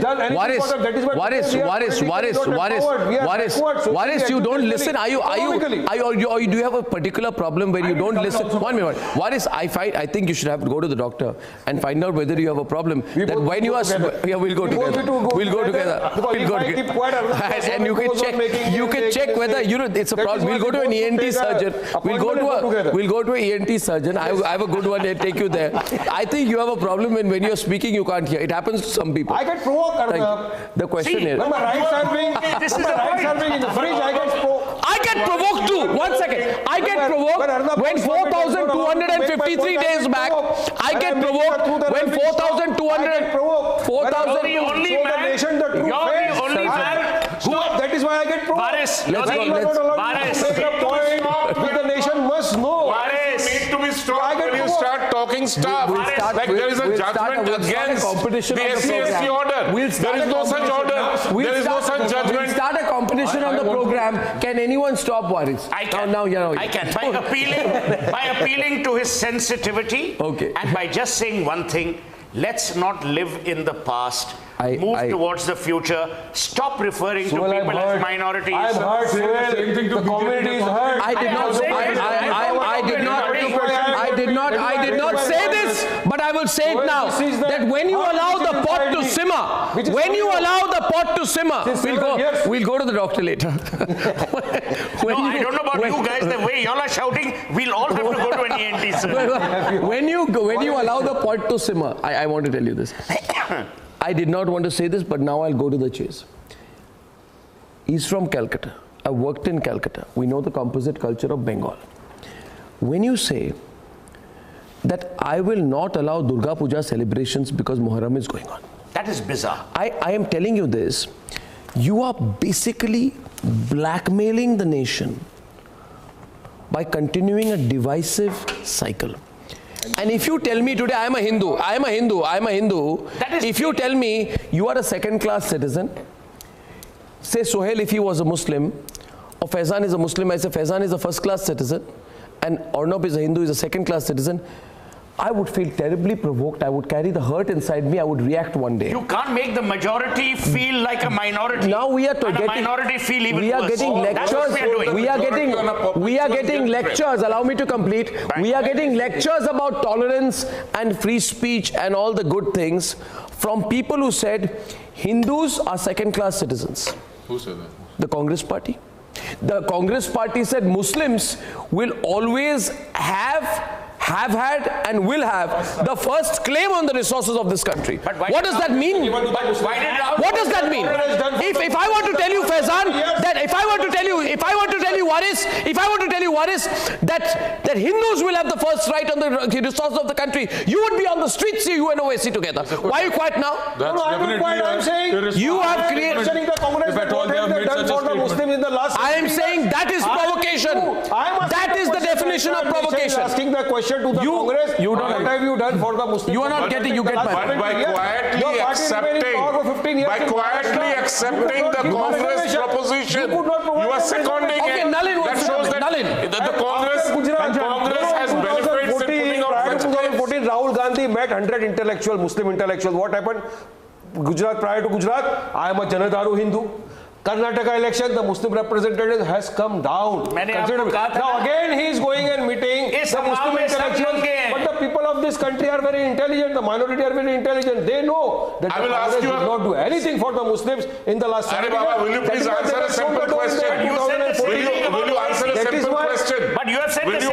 Waris, you don't listen. Do you have a particular problem where you don't listen? 1 minute. Waris, I think you should have to go to the doctor and find out whether you have a problem. That when you are, yeah, we'll go together. We'll go together. And you can check whether it's a problem. We'll go to an ENT surgeon. We'll go to an ENT surgeon. I have a good one. I'll take you there. I think you have a problem when you're speaking, you can't hear. It happens to some people. I get provoked. The question is, when my rights are being in the fridge, I get provoked too. 1 second. I get provoked when 4,253 days back. I get provoked when 4,200. 4,000. You're the only man. That is why I get provoked. Waris, you're the only Waris. Make a point which the nation must know. You need to be strong when you start talking stuff. Like there is a judgment against the SC order. There is no such order. There is no such judgment. We'll start a competition on the program. Can anyone stop Waris? I can. I can. By appealing to his sensitivity, and by just saying one thing, let's not live in the past. Move towards the future. Stop referring to people as minorities. I've heard the community is hurt. I did not say this, but I will say it now. That when you allow the pot to simmer, we'll go to the doctor later. I don't know about you guys. The way y'all are shouting, we'll all have to go to an ENT surgeon. When you allow the pot to simmer, I want to tell you this. I did not want to say this, but now I'll go to the chase. He's from Calcutta. I worked in Calcutta. We know the composite culture of Bengal. When you say that I will not allow Durga Puja celebrations because Muharram is going on. That is bizarre. I am telling you this. You are basically blackmailing the nation by continuing a divisive cycle. And if you tell me today, I am a Hindu, if you tell me you are a second-class citizen, say Sohail if he was a Muslim, or Faizan is a Muslim, I say Faizan is a first-class citizen, and Arnab is a Hindu, is a second-class citizen, I would feel terribly provoked. I would carry the hurt inside me. I would react one day. You can't make the majority feel like a minority. Now we are getting minority feel even we are worse. getting lectures. We are getting lectures. Allow me to complete. We are getting lectures about tolerance and free speech and all the good things from people who said Hindus are second-class citizens. Who said that? The Congress Party. The Congress Party said Muslims will always have have had and will have the first claim on the resources of this country. What does that mean? What does that mean? If I want to tell you, Faizan, that if I want to tell you Waris, that Hindus will have the first right on the resources of the country, you would be on the streets, you and OAC together. Why are you quiet now? No, I'm not quiet. I'm saying you have created. The Congress I am saying that is provocation. That is the definition of provocation. Asking the question to the Congress. What have you done for the Muslims? You are not getting. You get my point. By quietly accepting the Congress proposition, you are seconding it. Nalin, that shows that the Congress has benefited in putting out 2014, Rahul Gandhi met 100 Muslim intellectuals. What happened? Gujarat, prior to Gujarat, I am a Janadaru Hindu. Karnataka election, the Muslim representative has come down. Now again he is going and meeting the Muslim intellectuals. But the people of this country are very intelligent. The minority are very intelligent. They know that the Congress did not do anything for the Muslims in the last 7 years. Will you please answer a simple question? Will you answer a simple question? But you have said the same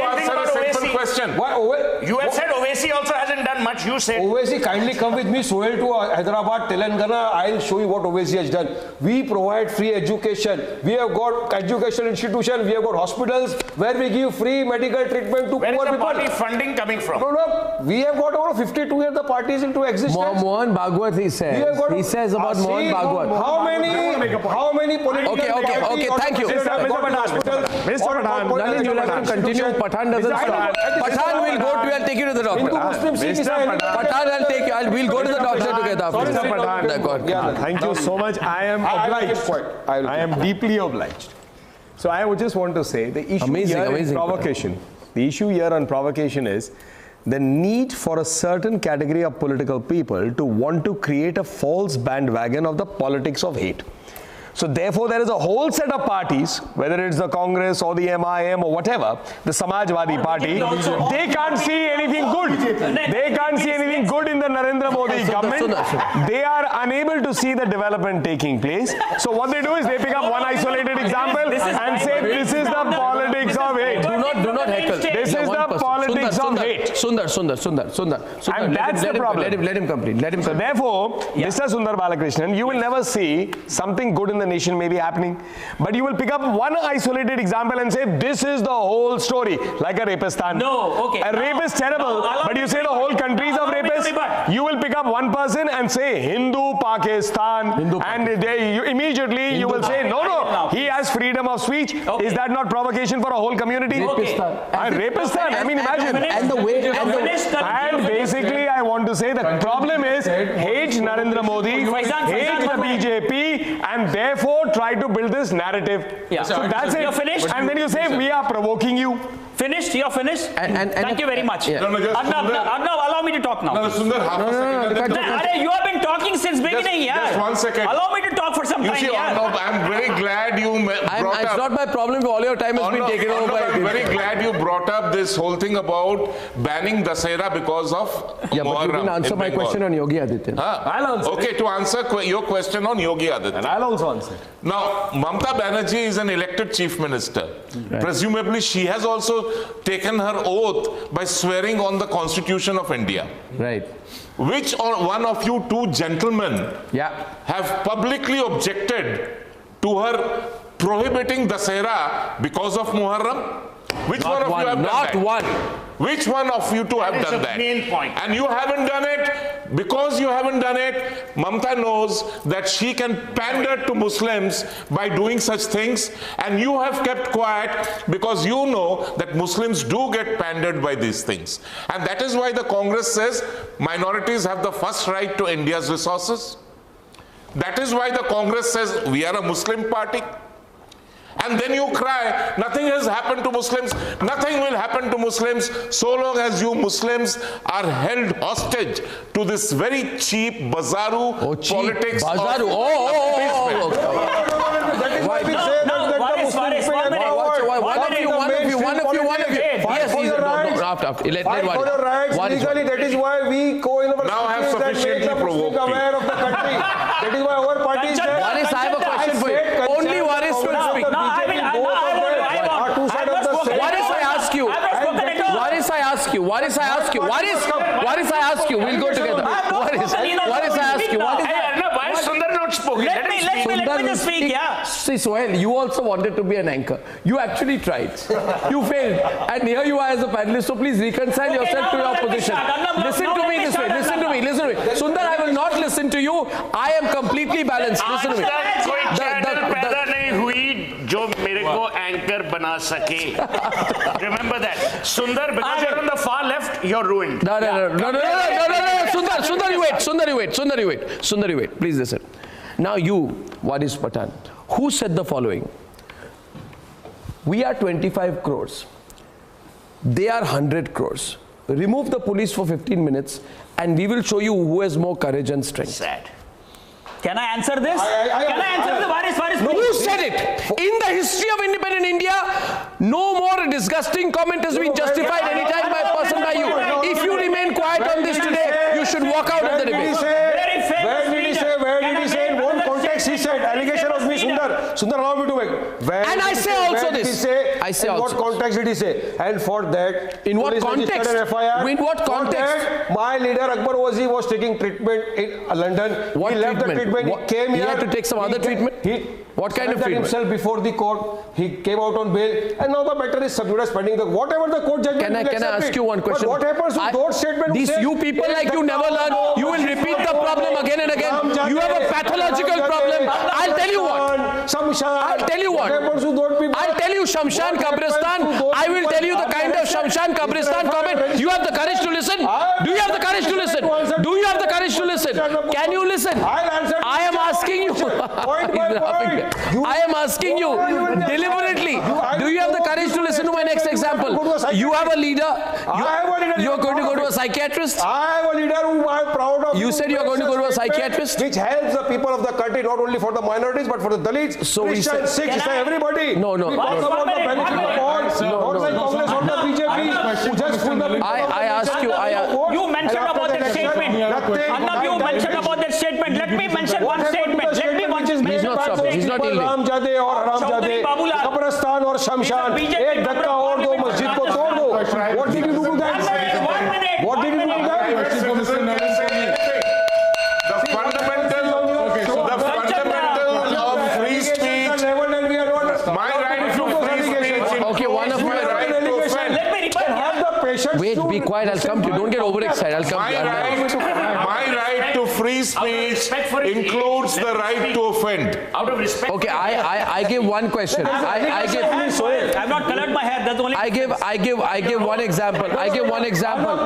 thing about OAC. You have said OAC also hasn't done much. You said OAC, kindly come with me, Sohail, to Hyderabad, Telangana. I'll show you what OAC has done. We provide free education. We have got educational institutions. We have got hospitals where we give free medical treatment to poor people. Where is the party funding coming from? No. We have got over 52 years the party is into existence. Mohan Bhagwat, he says. He says about Mohan Bhagwat. How many political Okay, thank you. Mr. Nalin, you'll have to continue. Pathan doesn't stop. Pathan will go to, I'll take you to the doctor. Pathan, I'll take you. We'll go to the doctor together. Thank you so much. I am obliged. I am deeply obliged. So I would just want to say the issue here provocation. The issue here on provocation is the need for a certain category of political people to want to create a false bandwagon of the politics of hate. So therefore, there is a whole set of parties, whether it's the Congress or the MIM or whatever, the Samajwadi party, they can't see anything good. They can't see anything good in the Narendra Modi government. They are unable to see the development taking place. So what they do is they pick up one isolated example and say this is the politics of hate. Do not heckle. This is the politics of hate. Sundar. And that's the problem. Let him complete. So therefore, Mr. Sundar Balakrishnan, you will never see something good in the nation may be happening, but you will pick up one isolated example and say this is the whole story, like a rapistan. No, okay. A rape is terrible, but you say the whole country is of rapists. You will pick up one person and say Hindu Pakistan, and immediately you will say no, he has freedom of speech. Is that not provocation for a whole community? Rapistan. I mean, imagine. And basically, I want to say the problem is hate Narendra Modi, hate the BJP, and therefore try to build this narrative. So that's it. You're finished. And then you say we are provoking you. Finished? You're finished? Thank you very much. Arnab, allow me to talk now. No, Sundar, half a second. You have been talking since beginning. Just 1 second. Allow me to talk for some time. You see, Arnab, I'm very glad you brought up. It's not my problem if all your time has been taken over by. I'm very glad you brought up this whole thing about banning Dasera because of Muharram. But you didn't answer my question on Yogi Adityanath. I'll answer. Okay, to answer your question on Yogi Adityanath. And I'll also answer. Now, Mamata Banerjee is an elected chief minister. Right. Presumably, she has also taken her oath by swearing on the Constitution of India. Right. Which one of you two gentlemen have publicly objected to her prohibiting Dasera because of Muharram? Which one of you have done that? Not one. Which one of you two have done that? Main point. And you haven't done it. Because you haven't done it, Mamata knows that she can pander to Muslims by doing such things, and you have kept quiet because you know that Muslims do get pandered by these things. And that is why the Congress says minorities have the first right to India's resources. That is why the Congress says we are a Muslim party. And then you cry, nothing has happened to Muslims, nothing will happen to Muslims so long as you Muslims are held hostage to this very cheap bazaru politics. Bazaru. That is why we say that the Muslims one of you. Fight for your rights legally. That is why we co-innovate. Now I have sufficiently provoked aware of the country. That is why our party is there. Waris, I have a question for you. Only Waris will speak. Waris, I ask you. Waris, I ask you. Waris, I ask you. We'll go together. Waris, I ask you. What is that? Why is Sundar not spoken? Let me just speak, yeah. See, Sohail, you also wanted to be an anchor. You actually tried. You failed. And here you are as a panelist, so please reconcile yourself to your position. Listen to me this way. Listen to me. Sundar, I will not listen to you. I am completely balanced. Listen to me. कोई channel पैदा नहीं हुई जो मेरे को anchor बना सके. Remember that. Sundar, because you're on the far left, you're ruined. No. Sundar, you wait. Please listen. Now you, Waris Pathan, who said the following? We are 25 crores. They are 100 crores. Remove the police for 15 minutes and we will show you who has more courage and strength. Sad. Can I answer this? Can I answer the Waris? Who said it? In the history of independent India, no more disgusting comment has been justified anytime by a person by you. If you remain quiet on this today, you should walk out of the debate. Where did he say? In what context he said? Allegation of me, Sundar. Sundar, allow me to make. And I say also this. In what context did he say? And for that, in what context? In what context? My leader Akbar Wazi was taking treatment in London. What he left treatment? the treatment. He came here. He had to take some other treatment? What kind of treatment? Himself before the court. He came out on bail. And now the matter is sub judice pending. Whatever the court judgment. Can I ask you one question? But what happens with those statements? These you people like you never learn. You will repeat the problem again and again. You have a pathological problem. I'll tell you what. I'll tell you what. I'll tell you Shamshan Kabristan. I will tell you the kind of Shamshan Kabristan comment. You have the courage to listen? Do you have the courage to listen? Do you have the courage to listen? Can you listen? I am asking you. I am asking you deliberately. Do you have the courage to listen to my next example? You have a leader. You are going to go to a psychiatrist? I have a leader who I am proud of. You said you are going to go to a psychiatrist? Which helps the people of the country, not only for the minorities, but for the Dalits, Christians, Sikhs, everybody. No. We talk about the benefit of all. Not like Congress or the BJP. I ask you. You mentioned about that statement. Arnab, you mentioned about that statement. Let me mention one statement. He's not stopping. He's not yielding. रामजादे और हरामजादे, कब्रिस्तान और शमशान, एक धक्का और दो मस्जिद को तोड़ दो. What did you do to that? What did you do to that? The fundamental of free speech. My right to free speech. Okay, one of my right to offend. Let me repeat. Wait, be quiet. I'll come to you. Don't get overexcited. I'll come to you. My right to free speech includes the right to offend. Out of respect. Okay, I give one question. I have not colored my hair. That's only. I give one example. I give one example.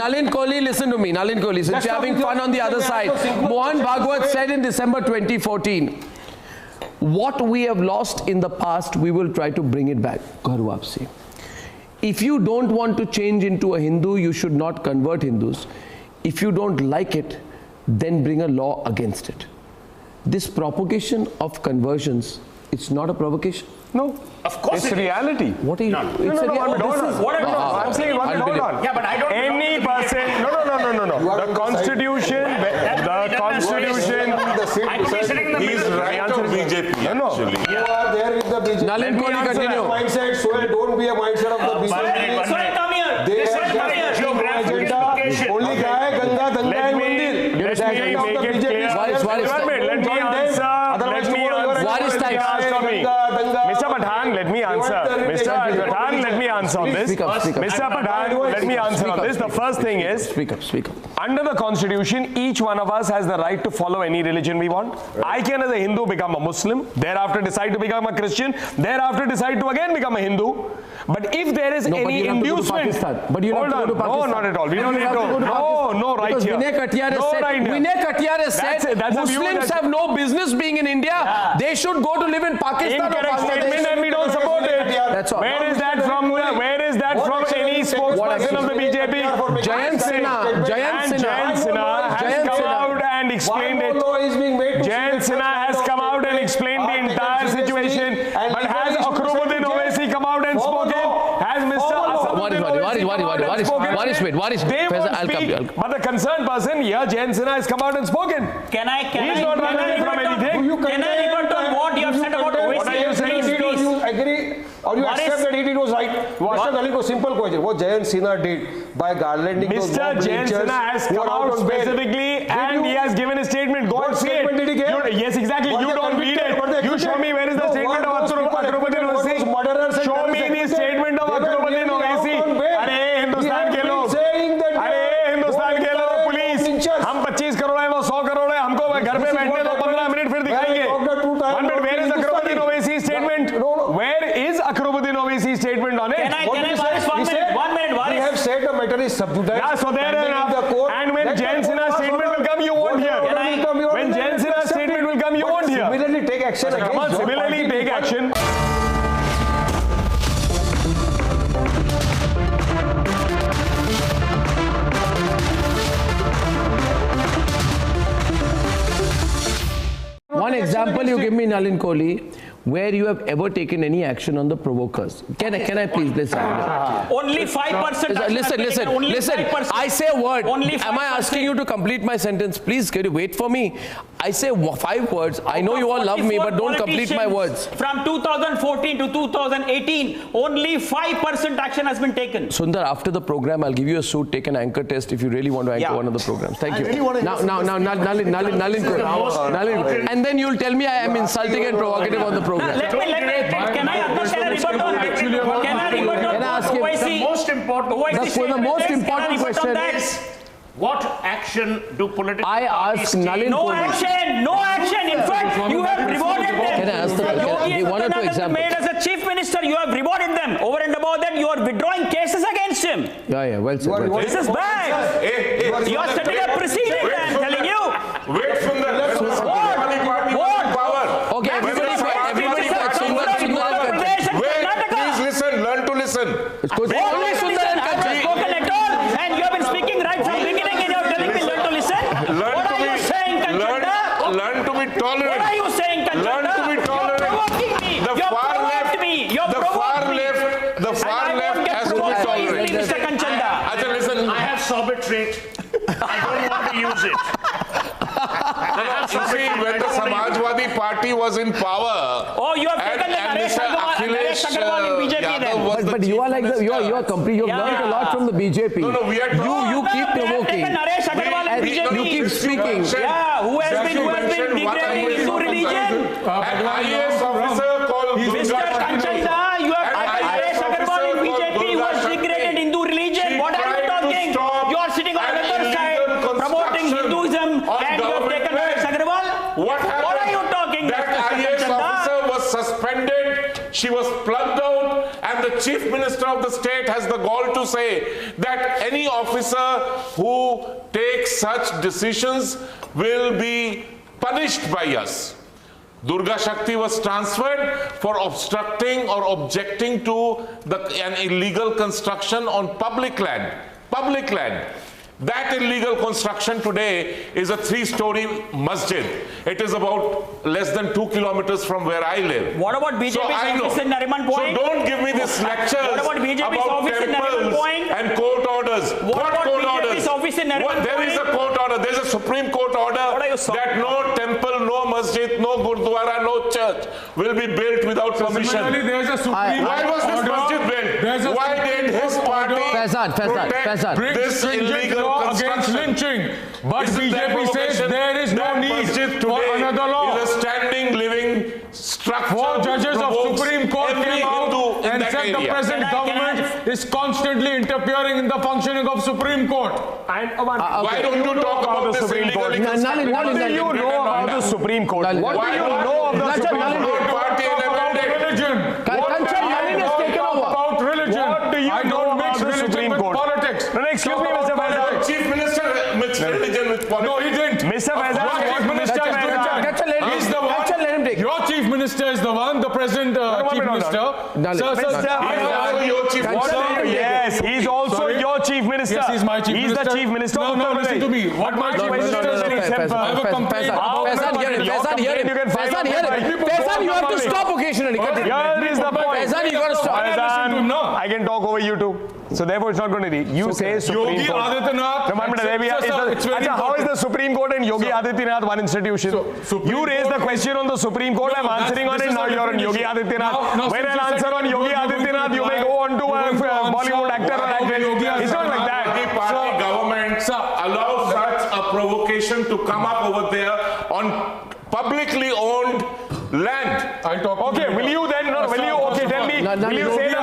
Nalin Kohli, listen to me. Nalin Kohli, since you're having fun on the other side. Mohan Bhagwat said in December 2014, what we have lost in the past, we will try to bring it back. Karo aapse. If you don't want to change into a Hindu, you should not convert Hindus. If you don't like it, then bring a law against it. This propagation of conversions, it's not a provocation. No. Of course it's reality. What are you? I'm saying one minute. Yeah, but I don't. Any person. No. The Constitution. He's right of BJP. Actually. You are there with the BJP. Nalin Kohli, continue. Mindset, so don't be a mindset of the BJP. Come here. They have Geographic location. only Ganga, Danga and Mandir. Let me make it clear. Let me answer. Mr. Pathan, let me answer. Mr. Pathan, let me answer on this. Mr. Pathan, let me answer on this. The first thing is, Speak up. under the Constitution, each one of us has the right to follow any religion we want. I can, as a Hindu, become a Muslim, thereafter decide to become a Christian, thereafter decide to again become a Hindu. But if there is any inducement, but you have to go to Pakistan. No, not at all. We don't need to. No, right here. Vinay Katiyar has said Muslims have no business being in India. Yeah. They should go to live in Pakistan. Incorrect statement, and we don't support it. That's all. Where is that from any spokesperson of the BJP? Jayant Sinha has come out and explained it. Jayant Sinha has come out and explained the entire situation. But has Akrubuddin Owaisi come out and spoken? Has Mr. Asaduddin Owaisi I'll come to you. But the concerned person here, Jayant Sinha, has come out and spoken. Can I not running from anything. Can I rebut on what you have said about Owaisi? Or you agree, or you accept that it was right. Mr. Naliko, simple question. What Jayant Sinha did by garlanding those Mr. Jayant Sinha has come out specifically and he has given a statement. Go and see it. What statement did he give? Yes, exactly. You don't read it. You show me where is the statement of Akruddin Owaisi. Show me the statement of Akruddin Owaisi. अरे हिंदुस्तान के लोग, अरे हिंदुस्तान के लोग, police, हम 25 करोड़ है, वो 100 करोड़ है, हमको घर पे बैठने दो 15 मिनट फिर दिखाएंगे. 1 minute, where is Akruddin Owaisi statement? Where is Akruddin Owaisi statement on it? Can I Varis 1 minute? 1 minute, Varis. We have said the matter is sub judice. Yeah, so there enough. And when Jayant Sinha's statement will come, you won't hear. When Jayant Sinha's statement will come, you won't hear. Similarly, take action against. Come on, similarly take action. One example you give me, Nalin Kohli, where you have ever taken any action on the provokers. Can I please listen? Only 5%. Listen. I say a word. Am I asking you to complete my sentence? Please, can you wait for me? I say 5 words. I know you all love me, but don't complete my words. From 2014 to 2018, only 5% action has been taken. Sundar, after the program, I'll give you a suit, take an anchor test if you really want to anchor one of the programs. Thank you. Now, Nalin Kohli. And then you'll tell me I am insulting and provocative on the program. Can I ask him the most important question is what action do political I ask Nalin No action. In fact, you have rewarded them. Can I ask the one or two examples? Made as a chief minister, you have rewarded them. Over and above that, you are withdrawing cases against him. Yeah, well said. This is bad. You are setting a precedent, I am telling you. Wait from the power. Okay, everybody please listen, learn to listen. Only Sundar and Kachari spoken at all, and you have been speaking right from the beginning and you are telling me learn to listen. What are you saying, Kanchanda? Learn to be tolerant. What are you saying, Kanchanda? Learn to be tolerant. You're provoking me. The far left has to be tolerant. Mr. Kanchanda. Listen. I have sorbitry. I don't want to use it. You see, when the Samajwadi Party was in power, you have taken the Naresh Agarwal in BJP then. But you are like you are complete. You have learned a lot from the BJP. No, we are you keep provoking. Naresh Agarwal in BJP. You keep speaking. Yeah, who has been degrading Hindu religion? An IAS officer called Mr. Kanchanda, you have taken Naresh Agarwal in BJP who has degraded Hindu religion. What are you talking? You are sitting on the other side promoting Hinduism and you have taken Naresh Agarwal. What are you talking? That IAS officer was suspended, she was plugged out, and the chief minister of the state has the gall to say that any officer who takes such decisions will be punished by us. Durga Shakti was transferred for obstructing or objecting to an illegal construction on public land. That illegal construction today is a 3-story masjid. It is about less than 2 kilometers from where I live. What about BJP's office in Nariman Point? So don't give me this lectures about BJP's office in Nariman Point? And court orders. What about court BJP's orders? office in Nariman Point? There is a court order. There is a Supreme Court order that no temple, no masjid, no gurdwara, no church will be built without permission. There's a Supreme Why was this masjid built? Why did his party protect this illegal against lynching? But BJP says there is no need for another law. Is a standing, living structure. 4 judges of Supreme Court came out and said the present government is constantly interfering in the functioning of Supreme Court. Why don't you talk about the Supreme Court? What do you know about the Supreme Court? What do you know of the Supreme Court? Party religion. About religion. What do you know about the Supreme Court? Politics. Excuse me, Mr. Faizan. Chief Minister mixed religion with politics. No, he didn't. Mr. Faizan, He's the one. Your chief minister is the one, the present chief minister. Yes, he's also your chief minister. Yes, he's my chief minister. He's the chief minister. No, listen to me. What my chief minister is I have a complaint. Faizan, you have to stop occasionally. Here is the point. Faizan, you got to stop. I can talk over you too. So therefore, it's not going to be. You say Supreme Yogi Court. Adityanath. How is the Supreme Court and Yogi Adityanath one institution? You raise the question on the Supreme Court. I'm answering on it. Now you're on Yogi Adityanath. When I answer on Yogi Adityanath, you make on to a Bollywood actor or actress. It's not like that. The party government allows such a provocation to come up over there on publicly owned land. I'll talk. Okay, will you then? No, will you? Okay, tell me. Will you say that?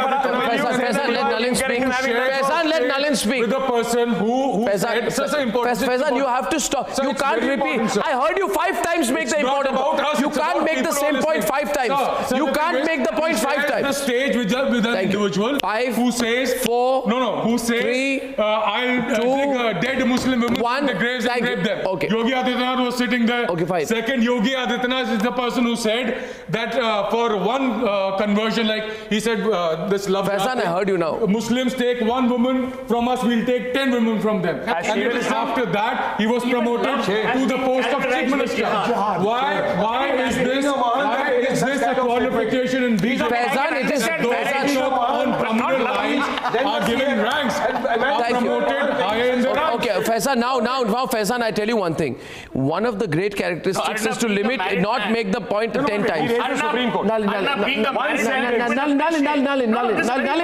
Faizan, let Nalin speak. Faizan, let Nalin speak. With the person who Faizan, such an important. Faizan, you have to stop. Sir, you can't repeat. I heard you 5 times make the important point. You can't make the same point 5 times. Sir, you can't make the point 5 times. The stage with an individual 5, who says 4, who says 3, I'll take dead Muslim women from the graves and rape them. Okay. Yogi Adityanath was sitting there. Okay, fine. Second, Yogi Adityanath is the person who said that for one conversion, like he said, this love. Faizan, I heard you now. Muslims take 1 woman from us, we'll take 10 women from them. And it is after that he was promoted to the post of chief minister. Why is this a qualification in BJP? Faizan, it is those who on prominent lines are giving ranks are promoted higher in the ranks. Okay, Faizan, now Faizan, I tell you one thing. One of the great characteristics is to limit, not make the point 10 times. Nalin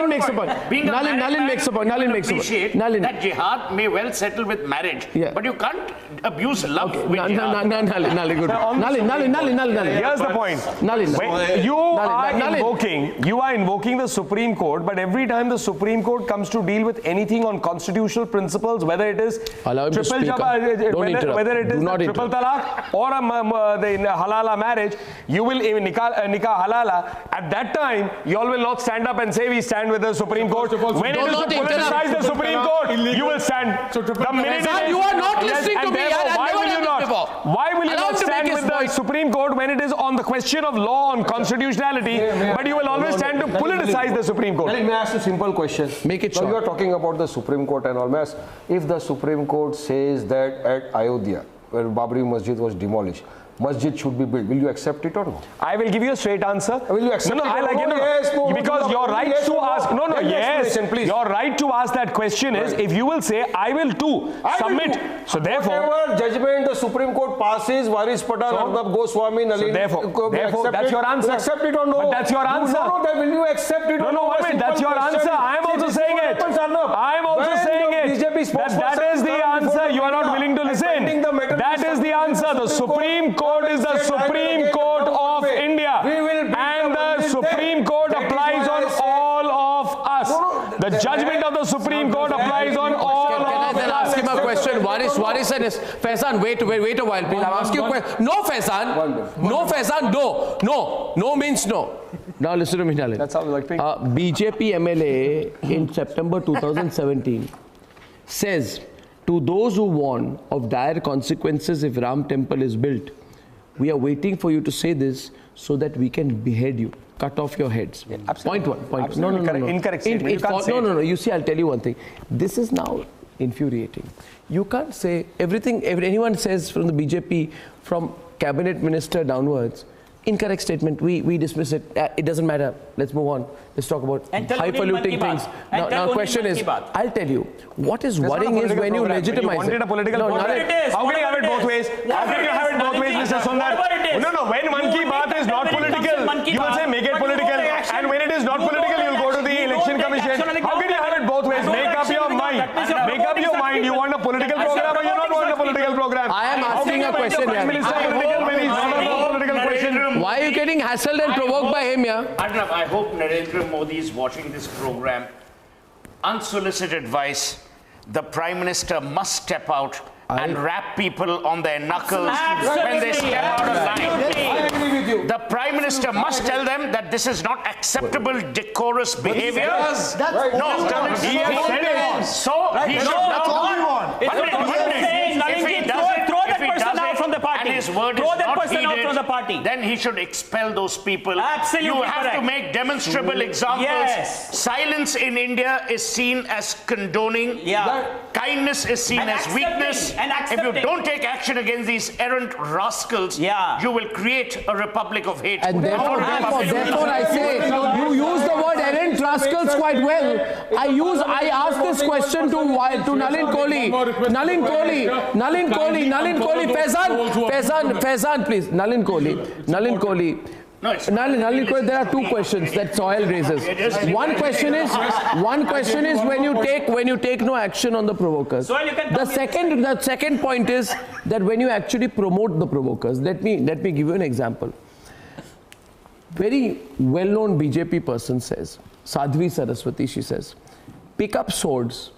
makes a point. Nalin makes a point. That jihad may well settle with marriage, but you can't abuse love with jihad. Nalin. Here's the point. You are invoking the Supreme Court, but every time the Supreme Court comes to deal with anything on constitutional principles, whether it is triple talaq or the halala marriage, you will nikah halala. At that time, you all will not stand up and say we stand with the Supreme Court. When it is to politicize the Supreme Court, you will stand. The minute you are not listening to me. Why will you not? Why will you not stand with the Supreme Court when it is on the question of law and constitutionality? But you will always stand to politicize the Supreme Court. Let me ask a simple question. Make it short. Now you are talking about the Supreme Court and all. If the Supreme Court says that at Ayodhya, where Babri Masjid was demolished, masjid should be built, will you accept it or no? I will give you a straight answer. Will you accept it? Because your right to ask, your right to ask that question is, if you will say, I will too submit. So therefore, whatever judgment the Supreme Court passes, Waris Patan, Arnab Goswami, Nalin, therefore, that's your answer. Accept it or no? But that's your answer. No, then will you accept it? That's your answer. I am also saying it. I am also saying it. That is the answer. You are not willing to listen. That is the answer. The Supreme Court is the Supreme Court of India, and the Supreme Court applies on all of us. The judgment of the Supreme Court applies on all of us. Can I then ask him a question? Waris and Faizan, wait a while, please. I'll ask you a question. No, Faizan. No, Faizan. No means no. Now listen to me, Nalin. That's how we like to BJP MLA in September 2017 says, to those who warn of dire consequences if Ram Temple is built, we are waiting for you to say this so that we can behead you, cut off your heads. Yeah, point one. No. Incorrect statement. You can't say no. You see, I'll tell you one thing. This is now infuriating. You can't say everything. Anyone says from the BJP, from cabinet minister downwards, incorrect statement. We dismiss it. It doesn't matter. Let's move on. Let's talk about highfalutin things. Now, question is, I'll tell you, what is worrying is when you legitimize you wanted a political program. How can you have it both ways? How can you have it both ways, Mr. Sundar? No. When Mann Ki Baat is not political, you will say make it political. And when it is not political, you will go to the election commission. How can you have it both ways? Make up your mind. Make up your mind. You want a political program or you don't want a political program? I am asking a question here. Why are you getting hassled and provoked by him here? Arnab, I hope Narendra Modi is watching this program. Unsolicited advice, the Prime Minister must step out and rap people on their knuckles when they step out of line. I agree with you. The Prime Minister must tell them that this is not acceptable, decorous behavior. He has said it. So he should now. If he does it, from the party. And his word is not heeded, then he should expel those people. Absolutely You have to make demonstrable examples. Yes. Silence in India is seen as condoning. Kindness is seen as weakness. If you don't take action against these errant rascals, you will create a republic of hate. And therefore I say, you use the word errant rascals quite well. I asked this question to Nalin Kohli. Faizan, please. Nalin Kohli. No, it's Nalin, there are two questions that Sohail raises. One question is when you take no action on the provokers. The second point is that when you actually promote the provokers. Let me give you an example. Very well-known BJP person says, Sadhvi Saraswati, she says, pick up swords.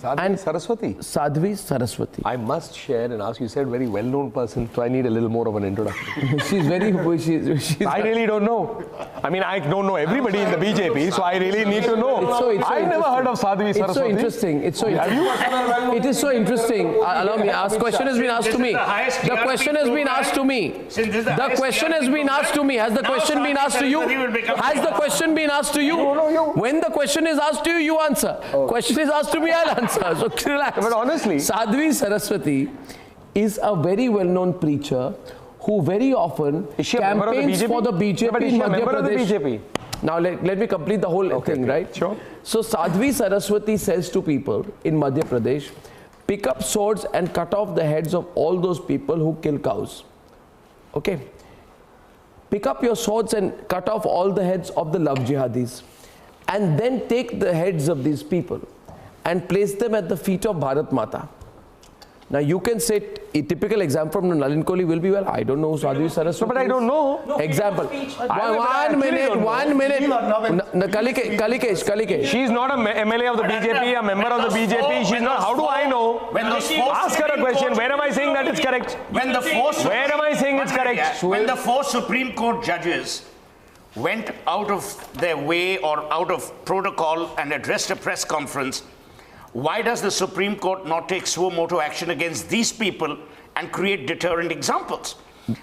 Sadhvi Saraswati. I must share and ask. You said very well-known person, so I need a little more of an introduction. She's I really don't know. I mean, I don't know everybody in the BJP, so I really need to know. I've never heard of Sadhvi Saraswati. It's so interesting. It is so interesting. Allow me. The question has been asked to me. The question has been asked to me. The question has been asked to me. Has the question been asked to you? Has the question been asked to you? When the question is asked to you, you answer. Question is asked to me, I'll answer. So relax. But honestly, Sadhvi Saraswati is a very well-known preacher who very often campaigns for the BJP in Madhya Pradesh. Now let me complete the whole thing, right? Sure. So Sadhvi Saraswati says to people in Madhya Pradesh, pick up swords and cut off the heads of all those people who kill cows. Okay? Pick up your swords and cut off all the heads of the love jihadis. And then take the heads of these people and place them at the feet of Bharat Mata. Now you can say a typical example from Nalin Kohli will be, well, I don't know Sadhvi Saraswati. But I don't know. Example. 1 minute. Kalikesh. She's not a MLA of the BJP, a member of the BJP. She's not. How do I know? Ask her a question. Where am I saying that it's correct? Where am I saying it's correct? When the 4 Supreme Court judges went out of their way or out of protocol and addressed a press conference, why does the Supreme Court not take suo motu action against these people and create deterrent examples?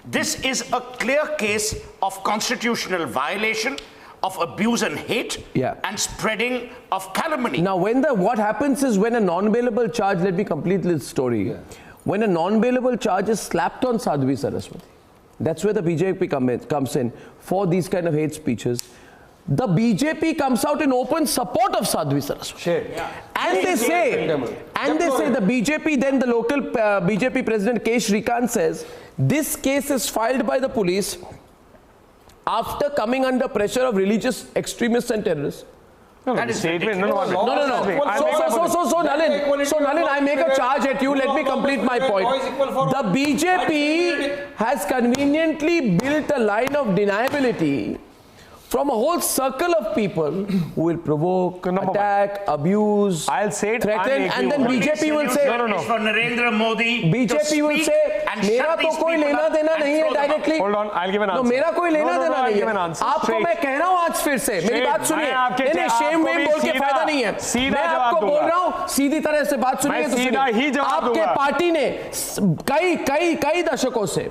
This is a clear case of constitutional violation, of abuse and hate, and spreading of calumny. Now, what happens is when a non-bailable charge, let me complete this story. When a non-bailable charge is slapped on Sadhvi Saraswati, that's where the BJP comes in for these kind of hate speeches. The BJP comes out in open support of Sadhvi Saraswati. And they say the BJP, then the local BJP president K. Shrikant says, this case is filed by the police after coming under pressure of religious extremists and terrorists. That is statement. No. So Nalin, I make a charge at you. Let me complete my point. The BJP has conveniently built a line of deniability from a whole circle of people who will provoke, attack, abuse, threaten, and then BJP will say, It's for Narendra Modi. BJP will say, मेरा तो कोई लेना देना नहीं है directly. Hold on, I'll give an answer. No, मेरा कोई लेना देना नहीं है. आपको मैं कह रहा हूँ आज फिर से, मेरी बात सुनिए. नहीं, shame वेम बोल के फायदा नहीं है. मैं आपको बोल रहा हूँ, सीधी तरह से बात सुनिए तो सुनिए. आपके पार्टी ने कई दशकों से,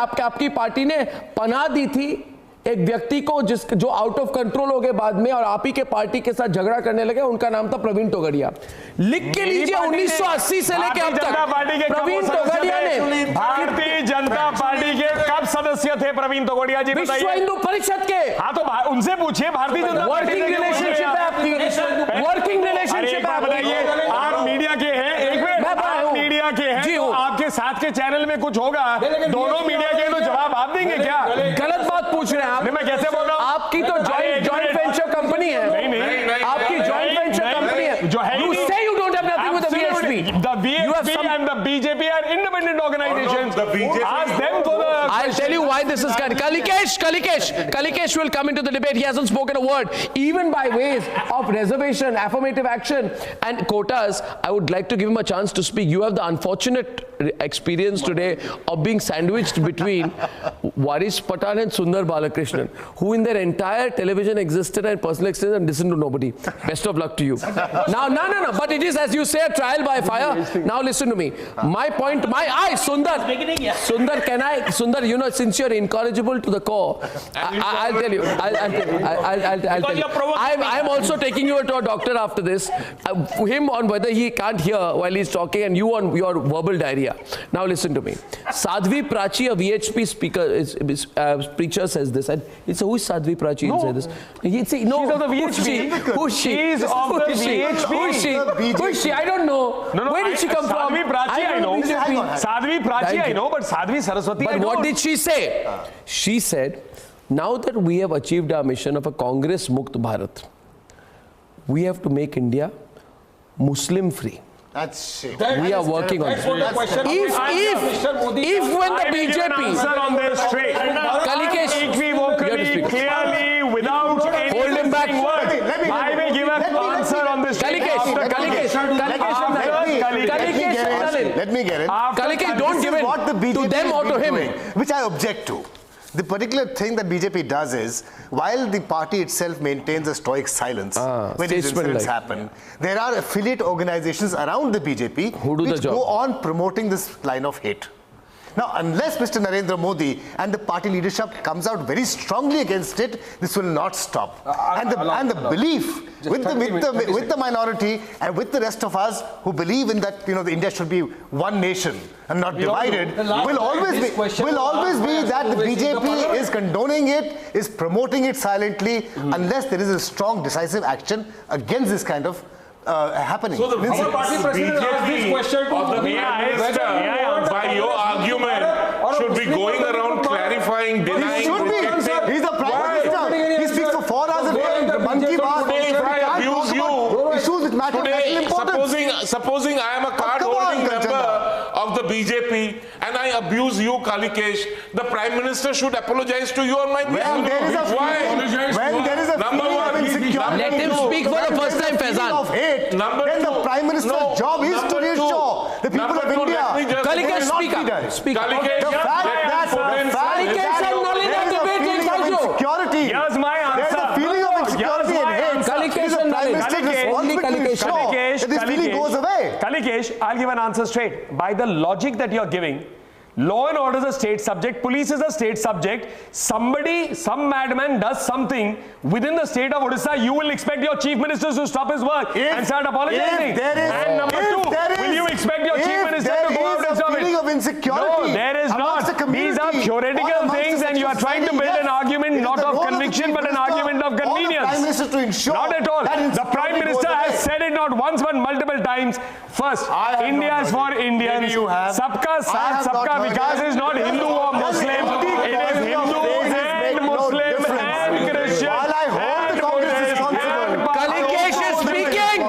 आपकी पार्टी ने पनाह दी थी एक व्यक्ति को जो आउट ऑफ कंट्रोल हो गए बाद में और आप ही के पार्टी के साथ झगड़ा करने लगे. उनका नाम था प्रवीण तोगड़िया. लिख के लीजिए 1980 से लेके अब तक प्रवीण तोगड़िया ने भारतीय जनता पार्टी के कब सदस्य थे प्रवीण तोगड़िया जी? विश्व हिंदू परिषद के. हाँ तो उनसे पूछिए भारतीय जनता वर्किंग रिलेशनशिप है आपकी. वर्किंग रिलेशनशिप है. बताइए आप मीडिया के हैं. एक मिनट, आप मीडिया के हैं तो आपके साथ के चैनल में कुछ होगा. दोनों मीडिया के तो जवाब आप देंगे क्या? गलत बात पूछ रहे हैं आप. मैं कैसे बोल रहा हूँ? आपकी तो जॉइंट वेंचर कंपनी है. नहीं, आपकी जॉइंट वेंचर कंपनी है जो है. You say you don't have nothing with the VHP. The VHP and the BJP are independent organizations. Ask them for the. I'll tell you why this is Kalikesh will come into the debate. He hasn't spoken a word. Even by ways of reservation, affirmative action and quotas, I would like to give him a chance to speak. You have the unfortunate experience today of being sandwiched between Waris Patan and Sundar Balakrishnan, who in their entire television existence and personal experience and listen to nobody. Best of luck to you. Now, no. But it is, as you say, a trial by fire. Now listen to me. My point, Sundar, Sundar, you know, since you're incorrigible to the core, I'll tell you. I'll tell you. I'm also taking you to a doctor after this. Him on whether he can't hear while he's talking, and you on your verbal diarrhea. Now listen to me. Sadhvi Prachi, a VHP speaker, preacher says this. And it's who is Sadhvi Prachi? No. Say this. She's of the VHP. Who's she? She's of the VHP. Who is she? I don't know. Where did she come from? Sadhvi Prachi, I know. Sadhvi Prachi, I know, but Sadhvi Saraswati, but what did she say? She said, now that we have achieved our mission of a Congress Mukt Bharat, we have to make India Muslim free. That's shit. We are working on it. If when the BJP answer on this straight. Kalikesh, unequivocally, clearly, without any hold him back. I will give an answer on this. Let me get it. Kalikesh, don't give it to them or to him. Which I object to. The particular thing that BJP does is, while the party itself maintains a stoic silence when these incidents happen, there are affiliate organizations around the BJP which go on promoting this line of hate. Now, unless Mr. Narendra Modi and the party leadership comes out very strongly against it, this will not stop. And the belief with the minority and with the rest of us who believe in that, the India should be one nation and not divided, will always be that the BJP is condoning it, is promoting it silently, unless there is a strong, decisive action against this kind of happening. So the party president asked this question of the by your argument, should be going around clarifying, denying, he should be. He's the prime minister. He speaks for 4 hours a day. Today, if I abuse you, issues which matter today, supposing I am a card-holding member of the BJP and I abuse you, Kalikesh, the Prime Minister should apologize to you on my behalf. When there is a feeling of insecurity, let him speak for the first time, Faizan. Then the Prime Minister's job is to reassure the people of India. Kalikesh, speak up. The fact that insecurity, here's my answer. There's a feeling of insecurity and hate. Kalikesh and this feeling goes away. Kalikesh, I'll give an answer straight. By the logic that you're giving, law and order is a state subject, police is a state subject. Some madman does something within the state of Odisha, you will expect your chief minister to stop his work and start apologizing. And number two, will you expect your chief minister to go out and stop it? Of insecurity no, there is not. These are theoretical things and you are trying to build an argument not of conviction but an argument of convenience. Not at all. The Prime Minister has said it not once but multiple times. First, India is for Indians. Sabka Saath, Sabka Vikas is not Hindu or Muslim. It is Hindu and Muslim and Christian. Kalikesh is speaking.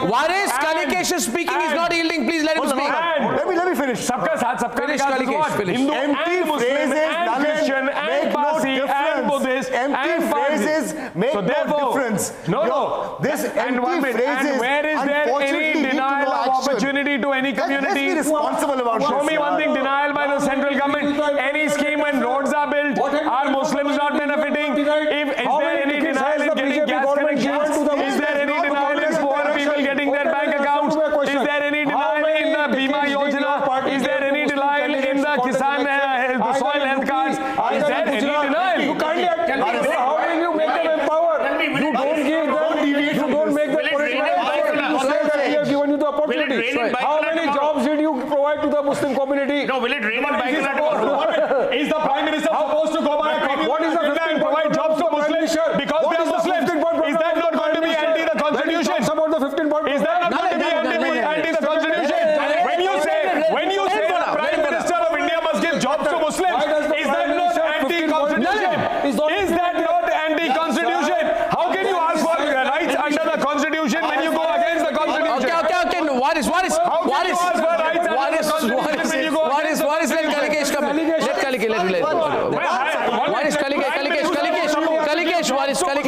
What is Kalikesh is speaking? He's not yielding. Please let him speak. Let me finish. Sabka Saath, Sabka Vikas is what? Hindu and Muslim and Christian and Parsi and Buddhist empty phrases make no difference. No. This empty phrases. And where is there any denial of opportunity to any community? Let's be responsible about Show this. me one thing, denial by the central government. Any scheme when roads are built, are Muslims not benefiting? Is there any denial in getting gas connections? Is there any denial in poor people getting their bank accounts? Is there any denial in the Bima Yojana? Is there any denial in the Kisan soil health cards? Is there any denial? You can't. How will you make them empowered? You don't give them. You don't make them political. You say that we have given you the opportunity. How many jobs did you provide to the Muslim community? No, will it rain in Bangladesh? Is the Prime Minister supposed to go by a copy? What is the 15 and provide jobs to Muslims because they are Muslims? Is that not going to be anti the constitution? About the 15 point. Is that not going to be anti the constitution? When you say the Prime Minister of India must give jobs to Muslims, is that not anti-constitution? Is that not anti-constitution? How can you ask for rights under the constitution when you go against the constitution? Okay. What is let Kalikesh come in. Let Kalikesh, what is Kalikesh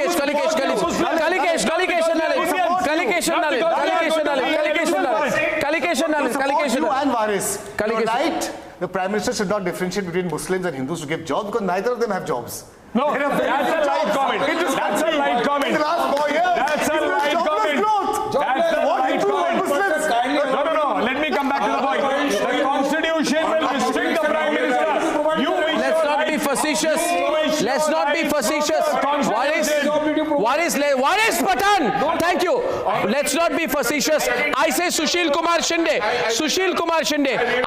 You and Varis, you're right. The Prime Minister should not differentiate between Muslims and Hindus to give jobs because neither of them have jobs. No, that's a light comment. That's a light comment. In the last 4 years, that's a light comment. That's a light comment. No. Let me come back to the point. The Constitution will restrict the Prime Minister. Let's not be facetious. Let's not be facetious. What is Patan? Thank you. Let's not be facetious. I say Sushil Kumar Shinde.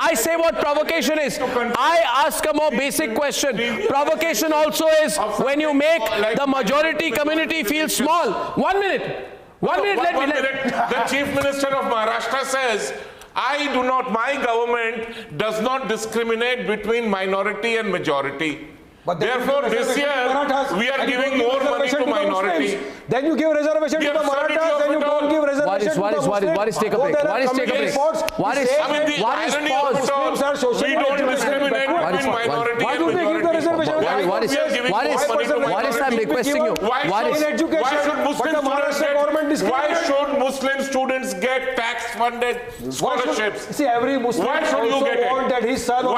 I say what provocation is. I ask a more basic question. Provocation also is when you make the majority community feel small. 1 minute. 1 minute. The Chief Minister of Maharashtra says My government does not discriminate between minority and majority. But therefore, this year, we are giving more money to minority. Then you give reservation to the Marathas, then you don't give reservation to the Muslims. What is take a break? What is take a break? What is pause? We don't discriminate between minority and majority. What is I'm requesting you? Why should Muslim students get tax-funded scholarships? See, every Muslim also wants that his son or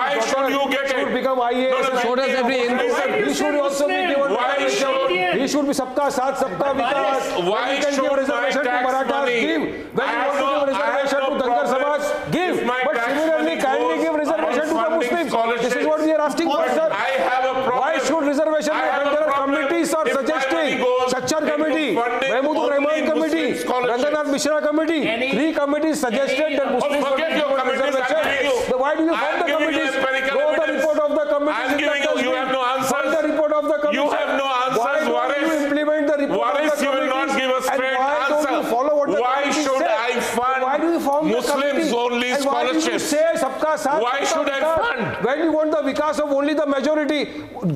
daughter should become IAS. So does every He should also be given reservation. He should be Sabka Saath, Sabka Vikas. Why should give reservation to Marathas? Give. When you want to give reservation to Dangar Samaj, give. But similarly, kindly give reservation to the Muslims. This is what we are asking for, sir. Why should reservation be? When there are committees are suggesting, Sachar Committee, Mahmood Rahman Committee, Ranganath Mishra Committee, 3 committees suggested that Muslims should be given reservation. Why do you form the committees? Go the report of the committees. You have no answers. The report of the committee. You have no answers. Why don't you implement the report of the You will not give a straight why answer. Don't you follow what the why should say? I fund why do you form Muslims the only and scholarships? Why do you say Sabka Saath? Why should I fund? When you want the Vikas of only the majority,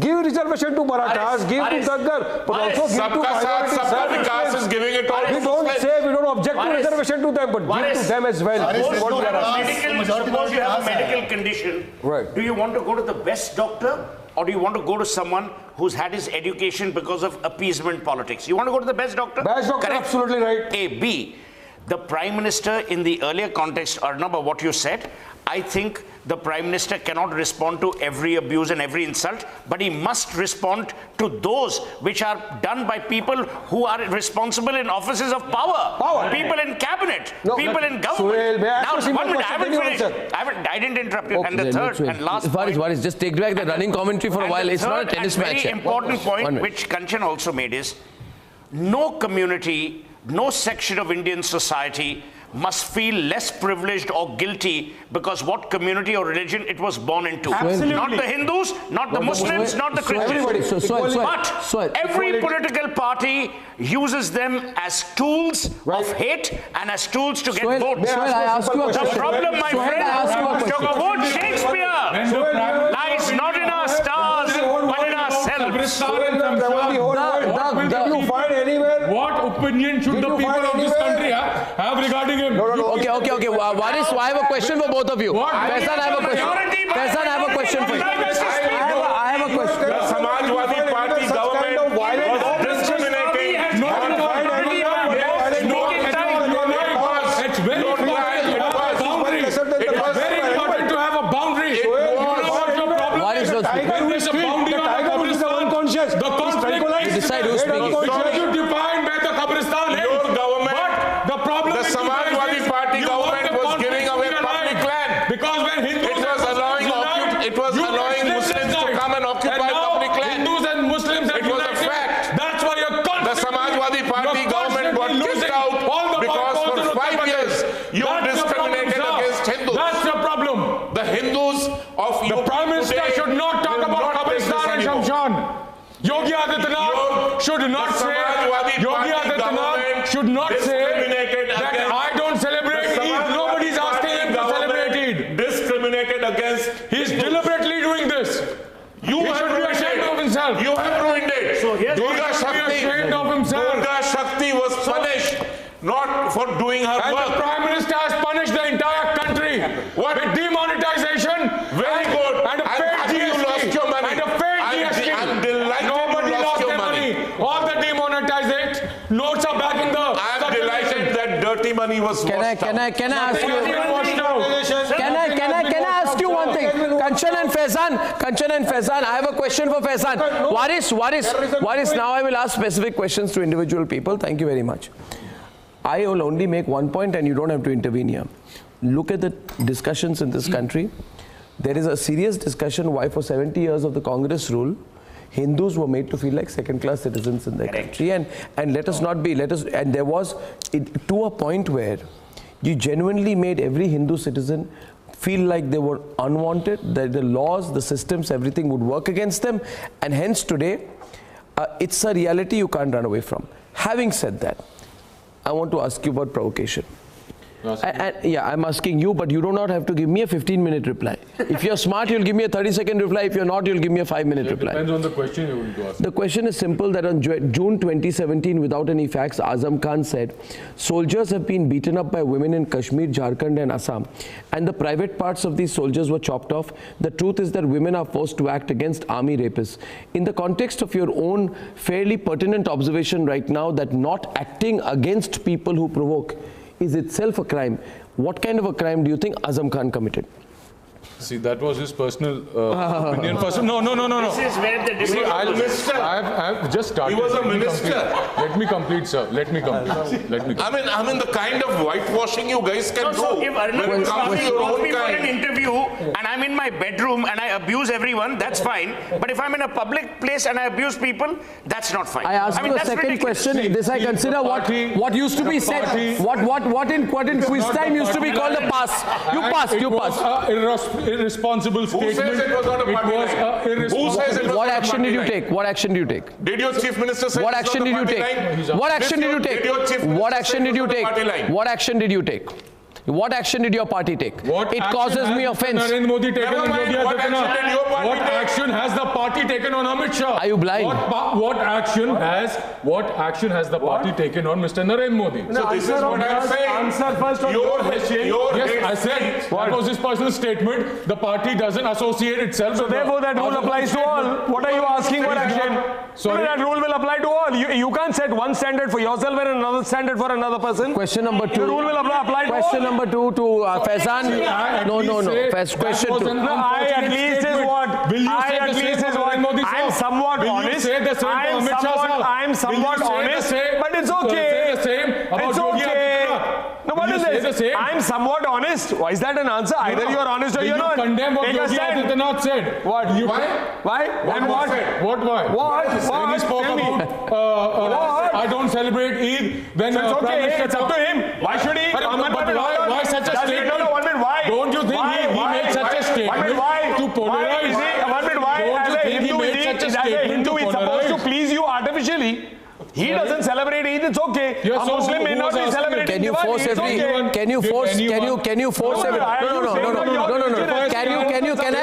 give reservation to Marathas, give to Dangar, but also give to Sabka Saath, minorities. Sabka Vikas is giving it all. We don't say we don't object to reservation to them, but give to them as well. Suppose you have a medical condition. Right. Do you want to go to the best doctor? Or do you want to go to someone who's had his education because of appeasement politics? You want to go to the best doctor? Best doctor, correct? Absolutely right. A. B. The Prime Minister in the earlier context, Arnab, what you said, I think the Prime Minister cannot respond to every abuse and every insult, but he must respond to those which are done by people who are responsible in offices of power. People in cabinet, people in government. Now, 1 minute, I haven't finished. I didn't interrupt you. And the third and last point. What is just take back the running commentary for a while. It's not a tennis match. Very important point which Kanchan also made is no community, no section of Indian society must feel less privileged or guilty because what community or religion it was born into. Absolutely. Not the Hindus, not the Muslims, not the Christians. But every political party uses them as tools of hate and as tools to get votes. The problem, my friend, to quote Shakespeare, lies not in our stars, but in ourselves. Did you find anywhere? What opinion should the people of this country have regarding him? Okay. I have a question for both of you. Faizan, I have a question. Faizan, I have a question for you. I have a question. The Samajwadi Party government was discriminating. It's very important to have a boundary. What is the when there's a boundary on the Qabristan, the conflict you decide who's speaking. You define where the Qabristan is. Your government, but the problem the Samajwadi Party government was giving away public land. Because when Hindus it was allowing Muslims to come and occupy public land. Hindus and Muslims it was a fact. That's why you're the Samajwadi Party government got kicked out because for 5 years you discriminated against Hindus. That's the problem. The Hindus of the Prime Minister should not talk about Qabristan and Shamshan. Yogi Adityanath should not say that I don't celebrate Eid. Nobody's asking him to celebrate Eid. Discriminated against. He's deliberately doing this. He should be ashamed of himself. You have ruined it. So Durga Shakti was punished not for doing her and work. The Prime Minister has punished the entire country with demonetization. Very good. And a paid GST. You lost your money. And a paid GST. I'm delighted Nobody you lost your money. All the demonetized notes are back in the. I'm delighted that dirty money was washed out. Can I ask you? Can I ask you one thing? Kanchan and Faizan, I have a question for Faizan. Waris, now I will ask specific questions to individual people. Thank you very much. I will only make one point and you don't have to intervene here. Look at the discussions in this country. There is a serious discussion why for 70 years of the Congress rule, Hindus were made to feel like second-class citizens in their country. And let us not be, and there was, to a point where you genuinely made every Hindu citizen feel like they were unwanted, that the laws, the systems, everything would work against them. And hence today, it's a reality you can't run away from. Having said that, I want to ask you about provocation. Yeah, I'm asking you, but you do not have to give me a 15-minute reply. If you're smart, you'll give me a 30-second reply. If you're not, you'll give me a 5-minute reply. Depends on the question you're going to ask. The question is simple, that on June 2017, without any facts, Azam Khan said, soldiers have been beaten up by women in Kashmir, Jharkhand and Assam, and the private parts of these soldiers were chopped off. The truth is that women are forced to act against army rapists. In the context of your own fairly pertinent observation right now that not acting against people who provoke is itself a crime, what kind of a crime do you think Azam Khan committed? See, that was his personal opinion. No. This is where the debate I've just started. He was a minister. Let me complete, sir. Let me complete. I mean, the kind of whitewashing you guys can do. So if Arnab When it comes to your calls own me for an kind. interview and I'm in my bedroom and I abuse everyone, that's fine. But if I'm in a public place and I abuse people, that's not fine. I asked you a second question. This I consider what used to be said. What in quiz time used to be called a pass. You passed. Irresponsible statement. Who says it was not a party line? Who says it was What not a action did party you line? take? What action did you take? Did your chief minister say What it's action not did a you party take? line? What action did you Did your chief take? minister What say action it did you was not a take? party line? What action did you take? What action did your party take? What It action causes me has offense. Narendra Modi taken Never on mind, Yogi what Adityanath? action did your party What take? action has the party taken on Amit Shah? Are you blind? What action has the party taken on Mr. Narendra Modi? So this is what I'm saying. Answer first on Your Yes, hate I said that was his personal statement. The party doesn't associate itself. So therefore that rule applies to all. What are you asking for action? Sorry. That rule will apply to all. You can't set one standard for yourself and another standard for another person. Question number 2. The rule will apply to all. Question number 2 to Faizan. No. Question 2. No, I at least is what. Will you I say at the same least for is what. Narendra Modi, sir? I'm somewhat Will you honest. say the same for Amit Shah, sir? I'm somewhat Will you say the honest. same- But it's Say okay. the same about It's Yogi okay. Adityanath. No, what Will is you say this? the same? I'm somewhat honest. Why is that an answer? Either No. you are honest or Will you're you not. condemn what Take a Yogi stand. Adityanath said? What? Why? And what? Why? What? When he spoke Tell me. about I don't celebrate Eid, then So it's Prime okay. Minister It's up to him. Why should he? But why such a statement? No, 1 minute. Why? Don't you think he made such a statement to polarize? Why? 1 minute. Why? Don't As you a think he Hindu, made such a statement to it's supposed to polarize? please you artificially. He doesn't celebrate Eid, it's okay. Yes, A so Muslim may who not was be asking celebrating Can you Diwali, force it's every? okay. Can you force every? No, Can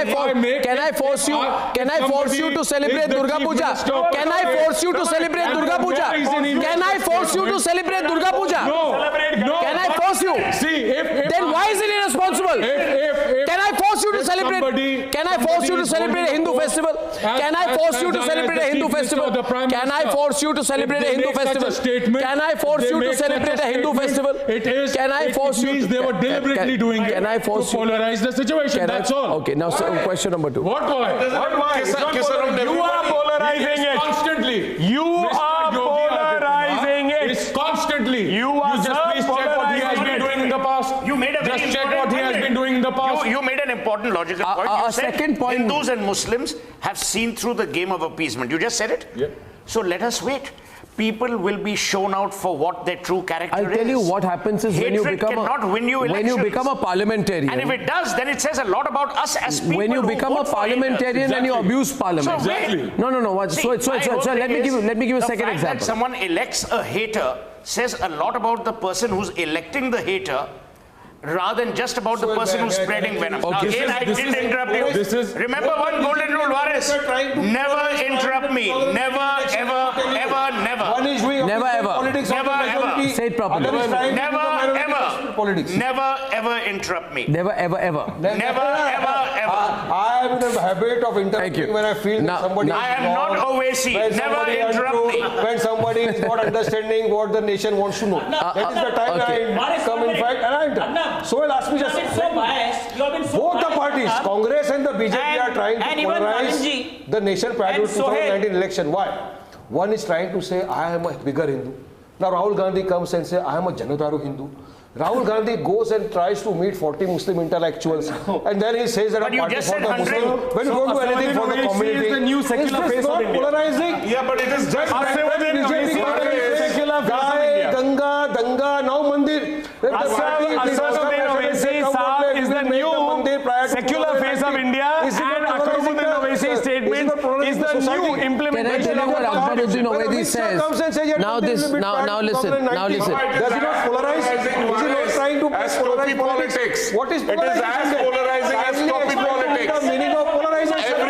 I force you? Can I force you to celebrate Durga Puja? Can I force you to celebrate Durga Puja? Can I force you to celebrate Durga Puja? No. Can I force you? See, if Then why is it irresponsible? if Can I force you to if celebrate? somebody- Can I force you to celebrate a Hindu festival? Can I force you to celebrate a Hindu festival? Can I force you to celebrate a Hindu festival? Can I force you to celebrate a Hindu festival? It is. Can I force you? They were deliberately doing it. Can I force to you? polarize the situation? Can I- That's all. Okay. Now, question number 2. What why? You are polarizing it. Constantly. You Mr. are Yogi polarizing Adityanath it. is constantly. You are just please check what he has been doing in the past. You made a very Just check important what he has point. been doing in the past. You made an important logical point. a You said second point- Hindus and Muslims have seen through the game of appeasement. You just said it? Yeah. So let us wait. People will be shown out for what their true character is. I'll tell you what happens is when you Hatred become cannot win you elections. a parliamentarian. And if it does, then it says a lot about us as people. When you who become a vote for parliamentarian and you Exactly. abuse parliament. So wait. Exactly. No. What? See, So my whole let me thing give you a is second the fact example. that someone elects a hater says a lot about the person who's electing the hater, rather than just about the person who's spreading venom. Now, Okay. again, I didn't interrupt you. this is- Remember one golden rule, Waris. Never interrupt me. Never, ever, never. One is doing Never official ever. politics of Never the ever. majority, Say it properly. other is trying to Never, do the minority ever. politics. Never, ever interrupt me. Never ever. Never, ever. I am in a habit of Thank you. interrupting when I feel Now- that somebody now- is I am wrong, not Owaisi. when Never somebody is interrupt untrue, me. when somebody is not understanding what the nation wants to know. That is the time okay. I come in fact and I enter. So ask me just biased. You have been so both the biased, parties, Arnab. Congress and the BJP are trying to and even polarize Malanji the nation prior to and Sohail. 2019 election. Why? One is trying to say I am a bigger Hindu. Now Rahul Gandhi comes and says I am a Janataru Hindu. Rahul Gandhi goes and tries to meet 40 Muslim intellectuals and then he says that But I'm you party just for said the 100. Muslim. When you don't do anything for the community, is the new secular is this face of not India. polarizing? Yeah, but it is just BJP secular face of Guy, India. Ganga, Danga, now Mandir. Asaduddin Owaisi Saab is the new secular face of India, and Asaduddin Owaisi's statement is the new Can I implementation tell you of what the Akbaruddin Owaisi says? Now listen. Does he not polarize? Is he not trying to copy politics. What is It is as polarizing as copy politics. The meaning of polarization.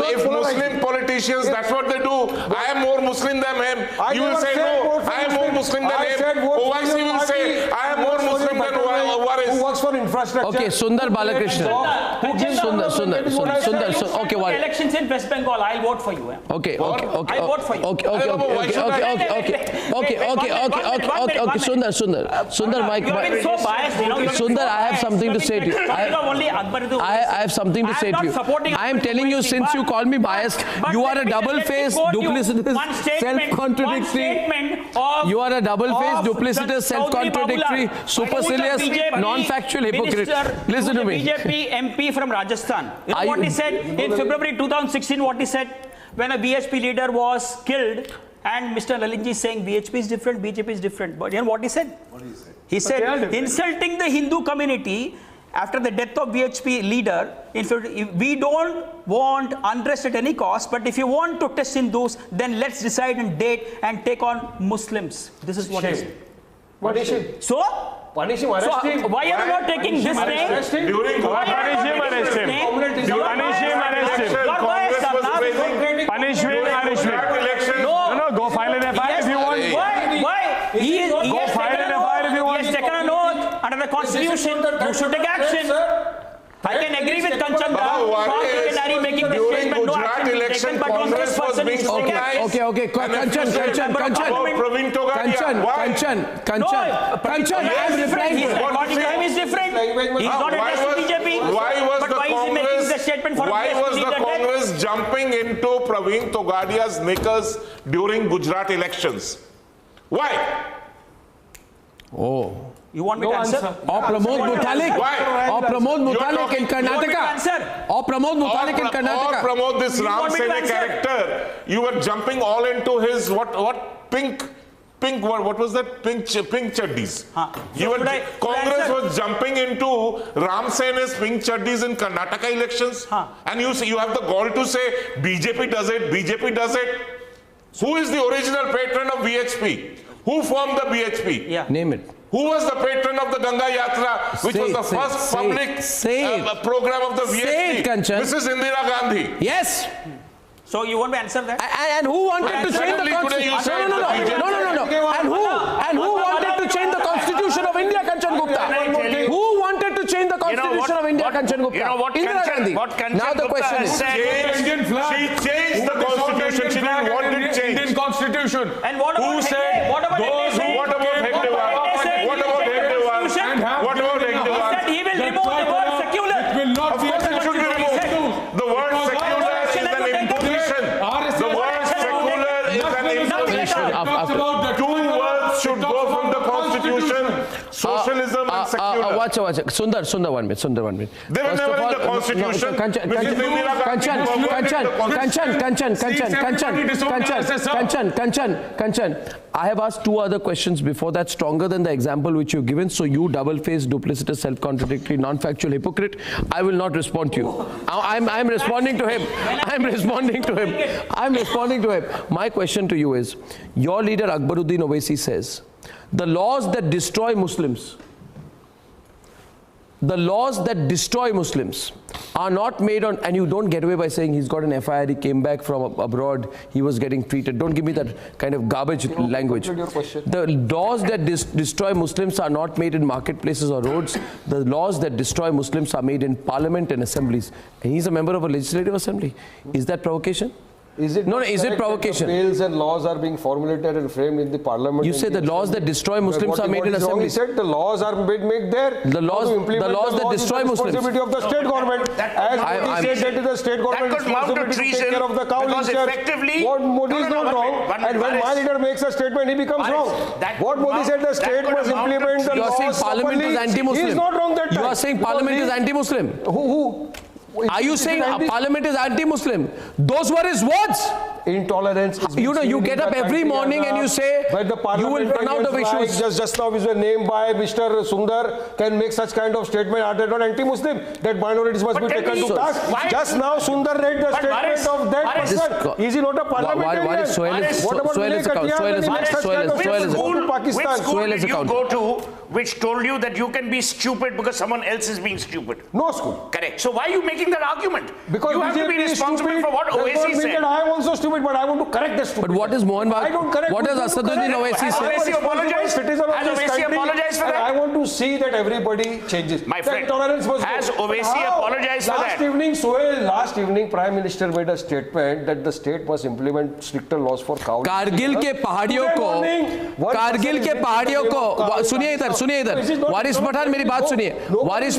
If Muslim politicians, that's what they do. I am more Muslim than him. You will say no. I am more Muslim than him. OIC will say I am more Muslim than Waris. Who works for infrastructure? Okay, Sundar Balakrishnan. Sundar. Okay, what? Elections in West Bengal, I'll vote for you. Okay. I'll vote for you. Okay. Sundar, Mike. So biased, Sundar, I have something to say to you. I have something to say to you. I am telling you, since you call me biased, you are a double-faced, duplicitous, self-contradictory. You are a double-faced, duplicitous, self-contradictory, supercilious, non-factual hypocrite. Listen to me. BJP MP from Rajasthan. You know what he said in February 2016? What he said when a BHP leader was killed, and Mr. Lalinji is saying BHP is different, BJP is different. But you know what he said? What did he say? He said insulting the Hindu community after the death of BHP leader. We don't want unrest at any cost, but if you want to test Hindus, then let's decide and date and take on Muslims. This is what he said. Punish him. So why are you not taking this name? During Punish him, arrest him. Punish him. No, go file an FIR if you want. Why? He has taken an oath under the Constitution. You should take action. I can agree with Kanchan. Making this statement, no action being taken, but on this person is Okay. Kanchan, I am replying to Recording time is different. He's not addressed to BJP. Why was the Congress jumping into Praveen Togadia's knickers during Gujarat elections? Why? Oh. You want me to answer? Or Pramod Mutalik. Why? Or Pramod Mutalik in Karnataka. Or Pramod Mutalik in Karnataka. Or Pramod, this Ram Sene character. You were jumping all into his what pink, what was that? Pink chaddis. Congress was jumping into Ram Sene's pink chaddis in Karnataka elections. And you have the gall to say BJP does it. Who is the original patron of BHP? Who formed the BHP? Yeah. Name it. Who was the patron of the Ganga Yatra, which was the first public program of the BHP? Mrs. Indira Gandhi. Yes. So you want to answer that? And who wanted to change the constitution? No. And who wanted to change the constitution of India, Kanchan Gupta? Who wanted to change the constitution of India, Kanchan Gupta? You know what Indira Gandhi. Now the question is, she changed the constitution. She didn't want to change Indian constitution. And what about Who said what about those What about Hegdewar? What about Hegdewar? What about Hegdewar? He said he will remove the word secular. It will not Of course it should be removed. The word secular is an imposition. The word secular is an imposition. Two words should go from the constitution. Socialism and secular. Watch. Sundar, 1 minute. They were never in the constitution. Kanchan, I have asked two other questions before that, stronger than the example which you've given. So you double-faced, duplicitous, self-contradictory, non-factual hypocrite. I will not respond to you. I'm responding to him. My question to you is, your leader Akbaruddin Owaisi says, the laws that destroy Muslims are not made on, and you don't get away by saying he's got an FIR, he came back from abroad, he was getting treated. Don't give me that kind of garbage language. The laws that destroy Muslims are not made in marketplaces or roads. The laws that destroy Muslims are made in parliament and assemblies. And he's a member of a legislative assembly. Is that provocation? Is it provocation? Bills and laws are being formulated and framed in the parliament. You say the laws that destroy Muslims are made in assemblies. He said the laws are made there. The laws that destroy Muslims. Responsibility of the state government. As Modi said, that is the state government responsibility to take care of the cow lincers. What Modi is not wrong. And when my leader makes a statement, he becomes wrong. What Modi said, the state must implement the laws. You are saying Parliament is anti-Muslim. He is not wrong that time. You are saying Parliament is anti-Muslim. Who? Are you saying Parliament is anti-Muslim? Those were his words. Intolerance. You get up every morning and you say you will run out of issues. Just now is named by Mr. Sundar can make such kind of statement. Are they not anti-Muslim? That minorities must be taken to task. Just now Sundar read the statement of that person. Is he not a parliamentarian? What about Pakistan? Which school did you go to which told you that you can be stupid because someone else is being stupid. No school. Correct. So why are you making that argument? Because you have to be responsible for what Owaisi said. I am also stupid, but I want to correct the stupid. But what is Mohan Bag? I don't correct. What does Asaduddin Owaisi say? Has Owaisi apologized? Has Owaisi apologized for that? I want to see that everybody changes. My friend, has Owaisi apologized for that? Last evening, Prime Minister made a statement that the state must implement stricter laws for cows. Kargil के पहाड़ियों को सुनिए इधर वारिस पठान मेरी बात सुनिए वारिस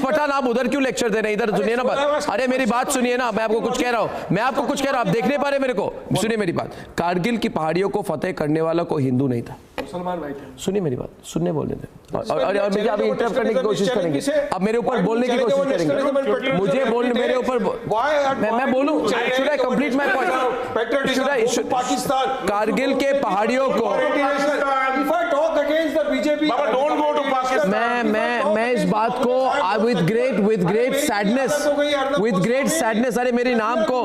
पठान आप उधर क्यों लेक्चर दे रहे हैं इधर सुनिए ना बात अरे मेरी बात सुनिए ना मैं आपको कुछ कह रहा हूं आप देख नहीं पा रहे मेरे को सुनिए मेरी बात कारगिल की पहाड़ियों को फतेह करने वाला कोई हिंदू नहीं था मुसलमान भाई थे सुनिए मेरी बात सुनने बोलने थे और मुझे अभी इंटरप्ट करने की कोशिश करेंगे अब मेरे ऊपर बोलने की कोशिश करेंगे मुझे बोलने मेरे ऊपर मैं बोलूं should I complete my point Pakistan Kargil के पहाड़ियों को मैं इस बात को विद ग्रेट सैडनेस अरे मेरी नाम को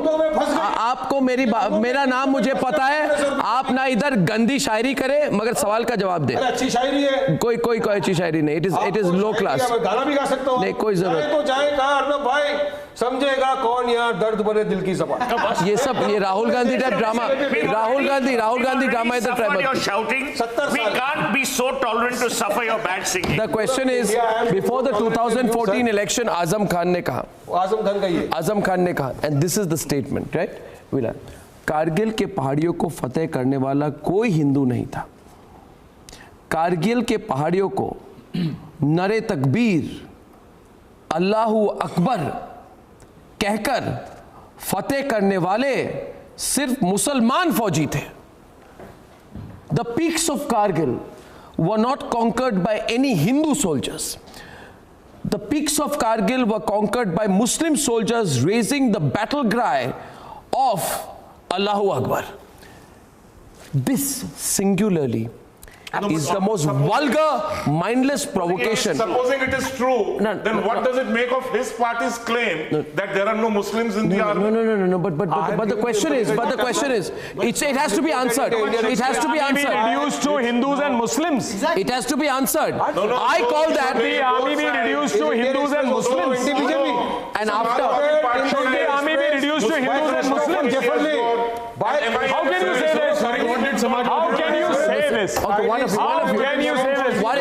आपको मेरा नाम मुझे पता है आप ना इधर गंदी शायरी करे मगर सवाल का जवाब दे अच्छी शायरी है कोई अच्छी शायरी नहीं इट इज लो क्लास गाना भी गा सकता हूं नहीं कोई जरूरत तो जाए कहा अर्नब भाई समझेगा कौन यार दर्द भरे दिल की जबान ये Rahul Gandhi type drama Rahul Gandhi drama इधर tribal shouting we can't be so tolerant to suffer your bad singing the question is before the 2014 election Azam Khan ने कहा and this is the statement right villa Kargil के पहाड़ियों को फतेह करने वाला कोई हिंदू नहीं था कारगिल के पहाड़ियों को नरे तकबीर अल्लाहू अकबर कहकर फतेह करने वाले सिर्फ मुसलमान फौजी थे The peaks of Kargil were not conquered by any Hindu soldiers. The peaks of Kargil were conquered by Muslim soldiers raising the battle cry of Allahu Akbar. This singularly is the most vulgar, mindless provocation. Supposing it is true, then what does it make of his party's claim that there are no Muslims in the army? No. But the question is, it has to be answered. It has to be answered. Reduced to Hindus and Muslims. It has to be answered. I call that the army be reduced to Hindus and Muslims. And after, should the army be reduced to Hindus and Muslims? How can you say this? How can you say this? Okay, one of you say this? What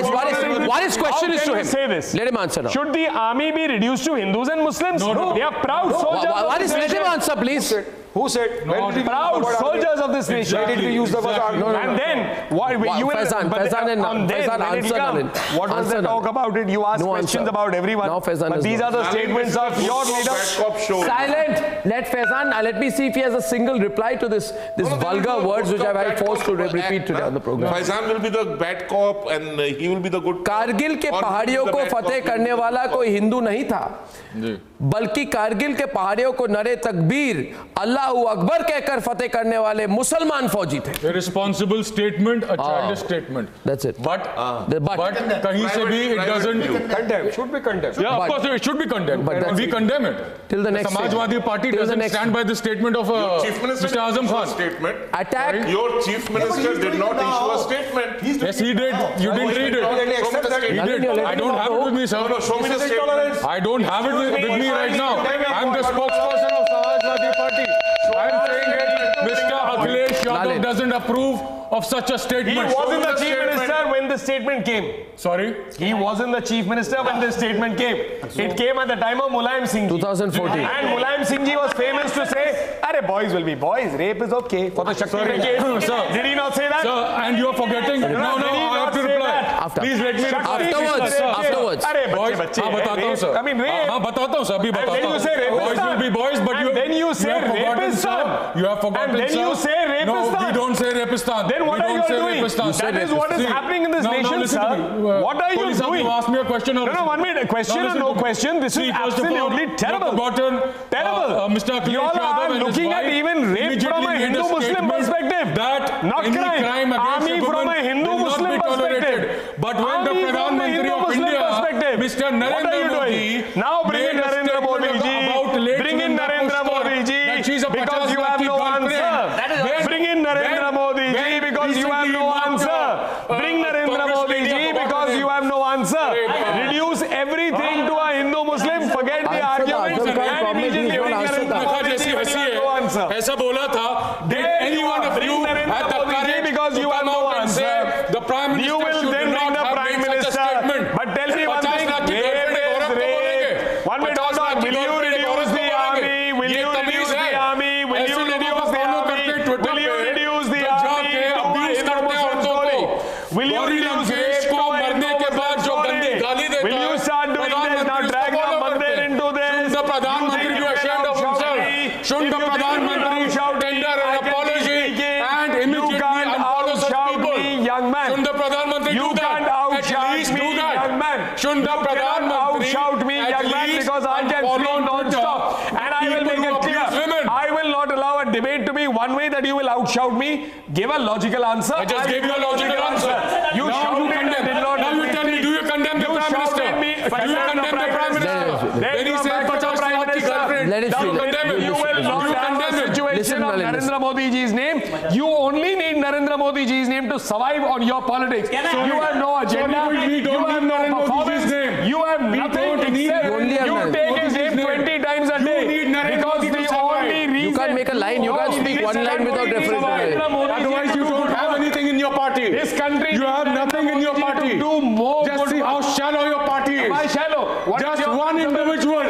is question is to him? Say this. Let him answer now. Should the army be reduced to Hindus and Muslims? No. They are proud soldiers. Let him answer, please. Who said? Proud soldiers of this nation. Why did we use the word? And then, what was the talk about it? You asked questions about everyone. But these are the statements of your leaders. Silent. Let me see if he has a single reply to this vulgar words which I forced to repeat today on the program. Faizan will be the bad cop and he will be the good cop. Kargil के पहाड़ियों को फतेह करने वाला कोई हिंदू नहीं था बल्कि कारगिल के पहाड़ियों को नरे तकबीर अल्लाहू अकबर कहकर फतेह करने वाले मुसलमान फौजी थे Irresponsible statement, a childish statement. That's it. But कहीं से भी it doesn't condemn. Should be condemned. Yeah, of course it should be condemned. But we condemn it. Till the next. Samajwadi Party doesn't stand by the statement of Mr. Azam Khan. Attack. Your chief minister did not issue a statement. Yes, he did. You didn't read it. He did. I don't have it with me, sir. Show me the statement. I don't have it with me right now. I'm the spokesperson of Samajwadi Party. I'm saying that Mr. Akhilesh Yadav doesn't approve of such a statement. He wasn't the chief minister when the statement came. Sorry? He wasn't the chief minister when the statement came. It came at the time of Mulayam Singh ji. 2014. And Mulayam Singh ji was famous to say, "Arey, boys will be boys. Rape is okay." For the Shakti case. Sir. Did he not say that? Sir, and you're forgetting. No, I have to reply. Please let me reply. Afterwards. Arey, Boys, बताता हूँ sir. I mean, rape. बताता हूँ sir. अभी बताता हूँ. You say Boys will be boys, but you. Then you say rapistan. You have forgotten, and then sir. you say rapistan. No, we don't say rapistan. Then what are you doing? That is what is happening in this nation, sir. What are you doing? You asked me a question. No, 1 minute. Question or no question? This is absolutely terrible. Terrible. Mr. Akhilesh You all are looking at even rape from a Hindu-Muslim perspective. That not crime. Army from a Hindu-Muslim perspective. But when the Pradhan Mantri of India, Mr. Narendra Modi, now bring in Narendra Modi ji. Bring in Narendra Modi ji because you have no answer. Bring in Narendra Modi ji because you have no answer. Bring Narendra Modi ji because anything to a Hindu Muslim, forget the arguments and immediately ऐसा बोला था. Did any one of you have the courage because you have no answer? The Prime Minister you will should then not bring the have Prime made such a Minister. statement. But tell me one thing. One minute, hold on. Will you reduce the army? Will you reduce the army? Will you reduce the army? Will you reduce the army to a Hindu Muslim story? Will you reduce rape to a Hindu Muslim story? Will you start doing this? Now drag the mandir into this. The Pradhan Mantri be ashamed of himself. Shouldn't the Pradhan Mantri tender an apology and immediately unfollow such people? Young man. Shouldn't the Pradhan Mantri do that? At least do that. Young man. Shouldn't the Pradhan Mantri shout me, young man, because I can speak non-stop. And I will make it clear. I will not allow a debate to be one way that you will outshout me. Give a logical answer. I just gave you a logical answer. You shouted and did not. Now you tell me, do you condemn the Prime Minister? Do you condemn the Prime Minister? When he said 50 lakh ki girlfriend, let it you condemn him. You will not have a situation of Narendra Modi ji's name. You only need Narendra Modi ji's name to survive on your politics. You have no agenda. You have no performance. You have nothing except you take his name 20 times a day. Because the only reason you can't make a line. You can't speak one line without reference to it. Otherwise, you don't have anything in your party. This country, you have nothing in your party. Do more. Just see how shallow your party is. Why shallow? Just one individual.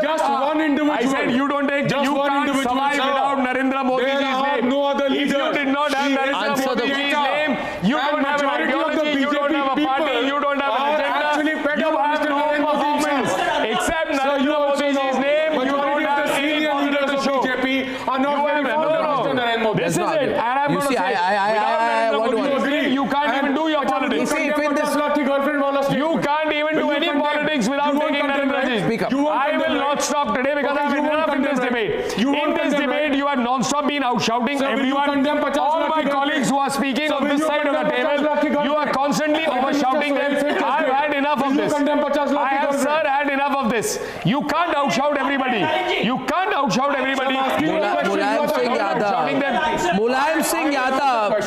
Just one individual. I said you don't take. Just you one can't individual, survive sir. without Narendra Modi's name. No other leader. If you did not have Narendra Modi's name, you don't have an ideology. You don't have a party. You don't have an agenda. You have no performance. Except Narendra Modi's name, you don't have any leaders of BJP are not very fond of Mr. Narendra Modi. This is it. And I'm going to say, I want to agree. You can't even do your politics. You can't even do any politics without taking Narendra Modi. I will not stop today because I've been enough in this debate. In this debate, you have non-stop been out-shouting everyone. All my colleagues who are speaking on this side of the table, you are constantly over-shouting them. I've had enough of this. I have, sir, had enough of this. You can't out-shout everybody. You can't out-shout everybody. Mulayam Singh Yadav. Mulayam Singh Yadav.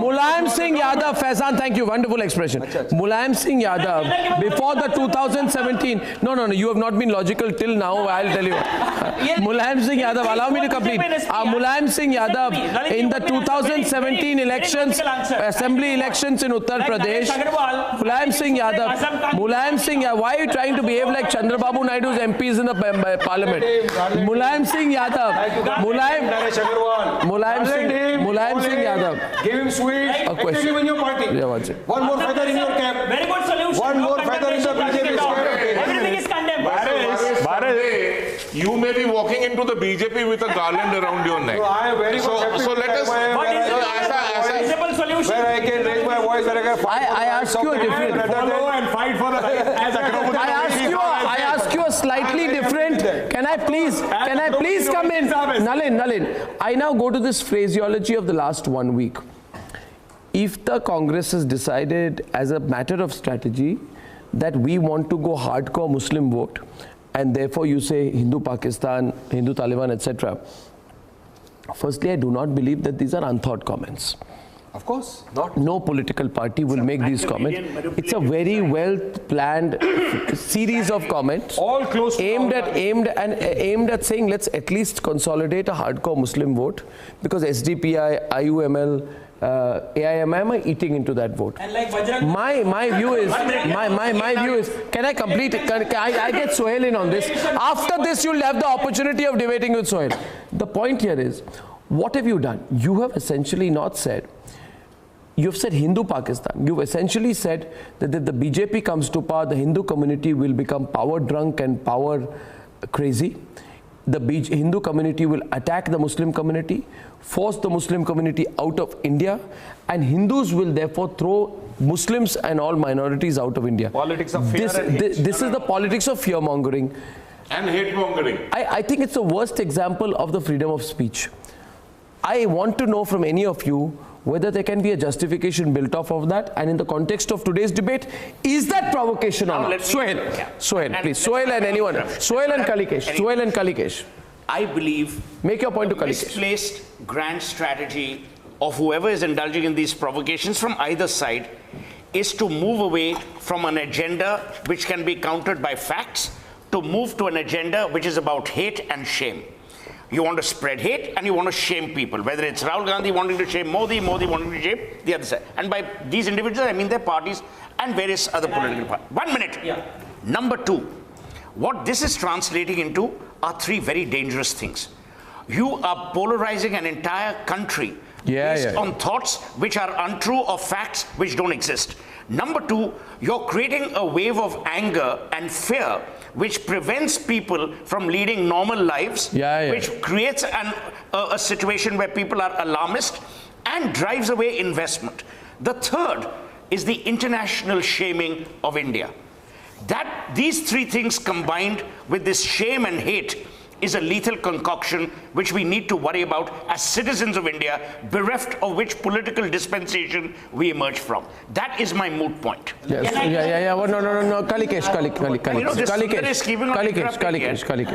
Mulayam Singh Yadav. Faizan, thank you. Wonderful expression. Mulayam Singh Yadav. Before the 2017. No. You have not been logical till now. I'll tell you. Mulayam Singh Yadav. Allow me to complete. Mulayam Singh Yadav in the 2017 elections, assembly elections in Uttar Pradesh. Mulayam Singh Yadav. Why are you trying to behave like Chandrababu Naidu's MPs in the parliament? Mulayam Singh Yadav. Mulayam Singh Yadav. Give him sweets. Give him in your party. Yeah, what's it? One more feather in your cap. Very good solution. One more feather in the BJP cap. Everything is condemned. You may be walking into the BJP with a garland around your neck. I am very so let us. Solution. Where I can raise my voice, where I can fight. I ask you a different. Follow and fight for the I ask you a slightly different. Can I please come in? Nalin. I now go to this phraseology of the last 1 week. If the Congress has decided as a matter of strategy that we want to go hardcore Muslim vote, and therefore you say Hindu Pakistan, Hindu Taliban, etc. Firstly, I do not believe that these are unthought comments. Of course, not. No political party will make these comments. It's a very well planned series of comments, all close aimed at saying let's at least consolidate a hardcore Muslim vote, because SDPI, IUML, AIMM are eating into that vote. And like My view is, can I complete? I get Sohail in on this. After this, you'll have the opportunity of debating with Sohail. The point here is, what have you done? You have essentially not said. You've said Hindu Pakistan. You've essentially said that if the BJP comes to power, the Hindu community will become power drunk and power crazy. The Hindu community will attack the Muslim community, force the Muslim community out of India, and Hindus will therefore throw Muslims and all minorities out of India. Politics of fear and hate. This is the politics of fear-mongering. And hate-mongering. I think it's the worst example of the freedom of speech. I want to know from any of you whether there can be a justification built off of that, and in the context of today's debate, is that provocation or not? Sohail, please. Sohail and anyone. Sohail and Kalikesh. I believe make your point to Kalikesh. Misplaced grand strategy of whoever is indulging in these provocations from either side is to move away from an agenda which can be countered by facts to move to an agenda which is about hate and shame. You want to spread hate and you want to shame people, whether it's Rahul Gandhi wanting to shame Modi, Modi wanting to shame the other side. And by these individuals, I mean their parties and various other political parties. 1 minute. Yeah. Number two, what this is translating into are three very dangerous things. You are polarizing an entire country based on thoughts which are untrue or facts which don't exist. Number two, you're creating a wave of anger and fear which prevents people from leading normal lives, which creates a situation where people are alarmist and drives away investment. The third is the international shaming of India. These three things combined with this shame and hate is a lethal concoction which we need to worry about as citizens of India, bereft of which political dispensation we emerge from. That is my moot point. Yes. No. Kalikesh.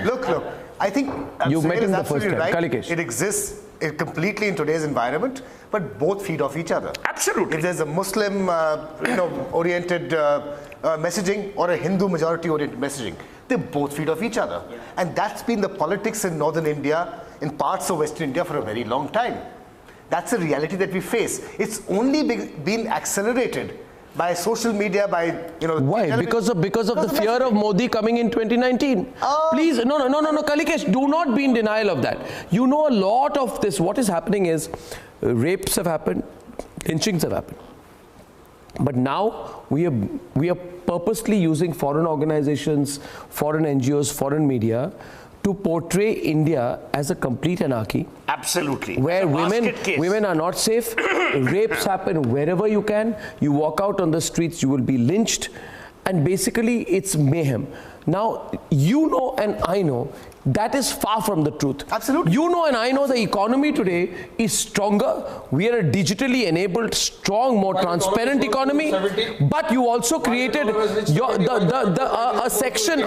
Look. I think you met him is the first time. Right. Kalikesh. It exists completely in today's environment, but both feed off each other. Absolutely. If there's a Muslim, oriented messaging or a Hindu majority-oriented messaging, they both feed off each other. Yeah. And that's been the politics in northern India, in parts of western India for a very long time. That's a reality that we face. It's only been accelerated by social media, by, Why? Because of the fear of Modi coming in 2019. Please, no, Kalikesh, do not be in denial of that. You know a lot of this. What is happening is rapes have happened, lynchings have happened. But now we are purposely using foreign organizations, foreign NGOs, foreign media to portray India as a complete anarchy. Absolutely. Where women are not safe. Rapes happen wherever you can. You walk out on the streets, you will be lynched. And basically it's mayhem. Now, you know and I know that is far from the truth. Absolutely. You know and I know the economy today is stronger. We are a digitally enabled, strong, more transparent economy. But you also created a section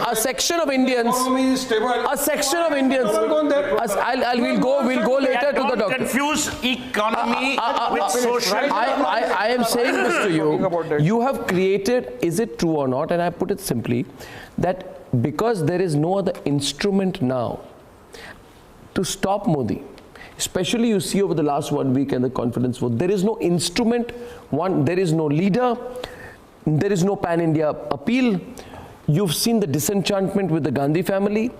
of Indians. A section of Indians. We'll go later to the doctor. Confuse economy with social. I am saying this to you. You have created, is it true or not? And I put it simply, that because there is no other instrument now to stop Modi, especially you see over the last 1 week and the confidence vote, there is no instrument, there is no leader, there is no pan-India appeal. You've seen the disenchantment with the Gandhi family,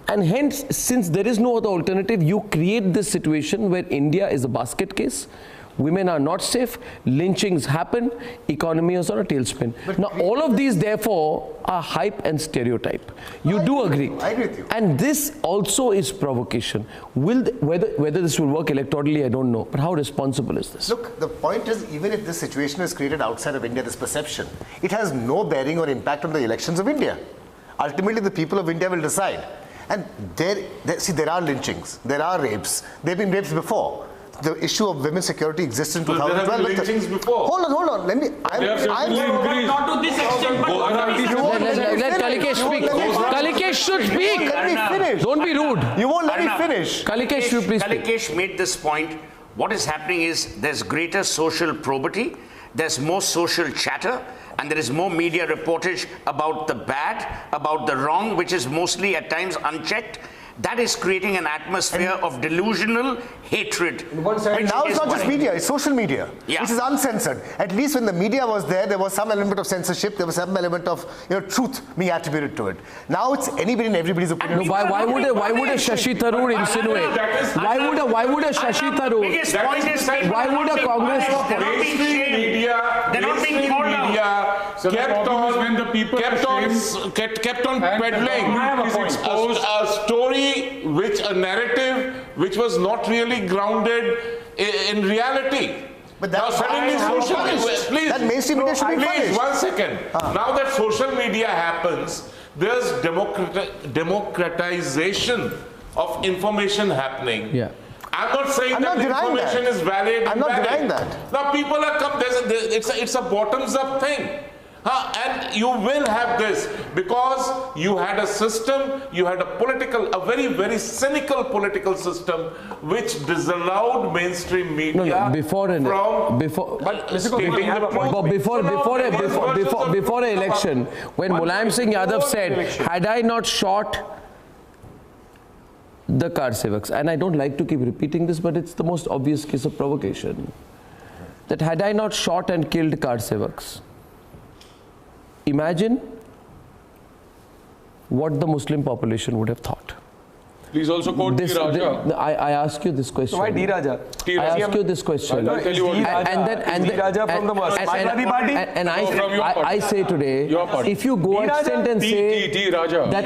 and hence, since there is no other alternative, you create this situation where India is a basket case. Women are not safe, lynchings happen, economy is on a tailspin. Now, all of these, therefore, are hype and stereotype. You do agree. I agree with you. And this also is provocation. Whether this will work electorally, I don't know. But how responsible is this? Look, the point is, even if this situation is created outside of India, this perception, it has no bearing or impact on the elections of India. Ultimately, the people of India will decide. And there are lynchings, there are rapes. There have been rapes before. The issue of women's security exists in 2012. There have been lynchings before. Hold on. Let me. Not to this extent, but let Kalikesh speak. Kalikesh should speak. Let me finish. Don't be rude. You won't let me finish. Kalikesh, you please speak. Kalikesh made this point. What is happening is there's greater social probity, there's more social chatter, and there is more media reportage about the bad, about the wrong, which is mostly at times unchecked. That is creating an atmosphere of delusional hatred. And now it's not just media, it's social media, which is uncensored. At least when the media was there was some element of censorship, there was some element of truth being attributed to it. Now it's anybody and everybody's opinion. No, why would a Shashi Tharoor insinuate? Why would a Shashi Tharoor? Why would a Congress? They're not being called out. Kept on peddling a story, a narrative which was not really grounded in reality. But now suddenly social media, please, that mainstream media should be punished. 1 second. Now that social media happens, there's democratization of information happening. Yeah. I'm not saying that information is valid. I'm not denying that. Now people are come. It's a bottoms-up thing. And you will have this because you had a system, you had a very, very cynical political system which disallowed mainstream media before an election, when Mulayam Singh Yadav said, had I not shot the car sevaks, and I don't like to keep repeating this, but it's the most obvious case of provocation, that had I not shot and killed car sevaks, imagine what the Muslim population would have thought. Please also quote D. Raja. I ask you this question. So why D. Raja? I ask you this question. I'll tell you what. And D. Raja from the Samajwadi Party? And I say today, if you go extent and say D. Raja. that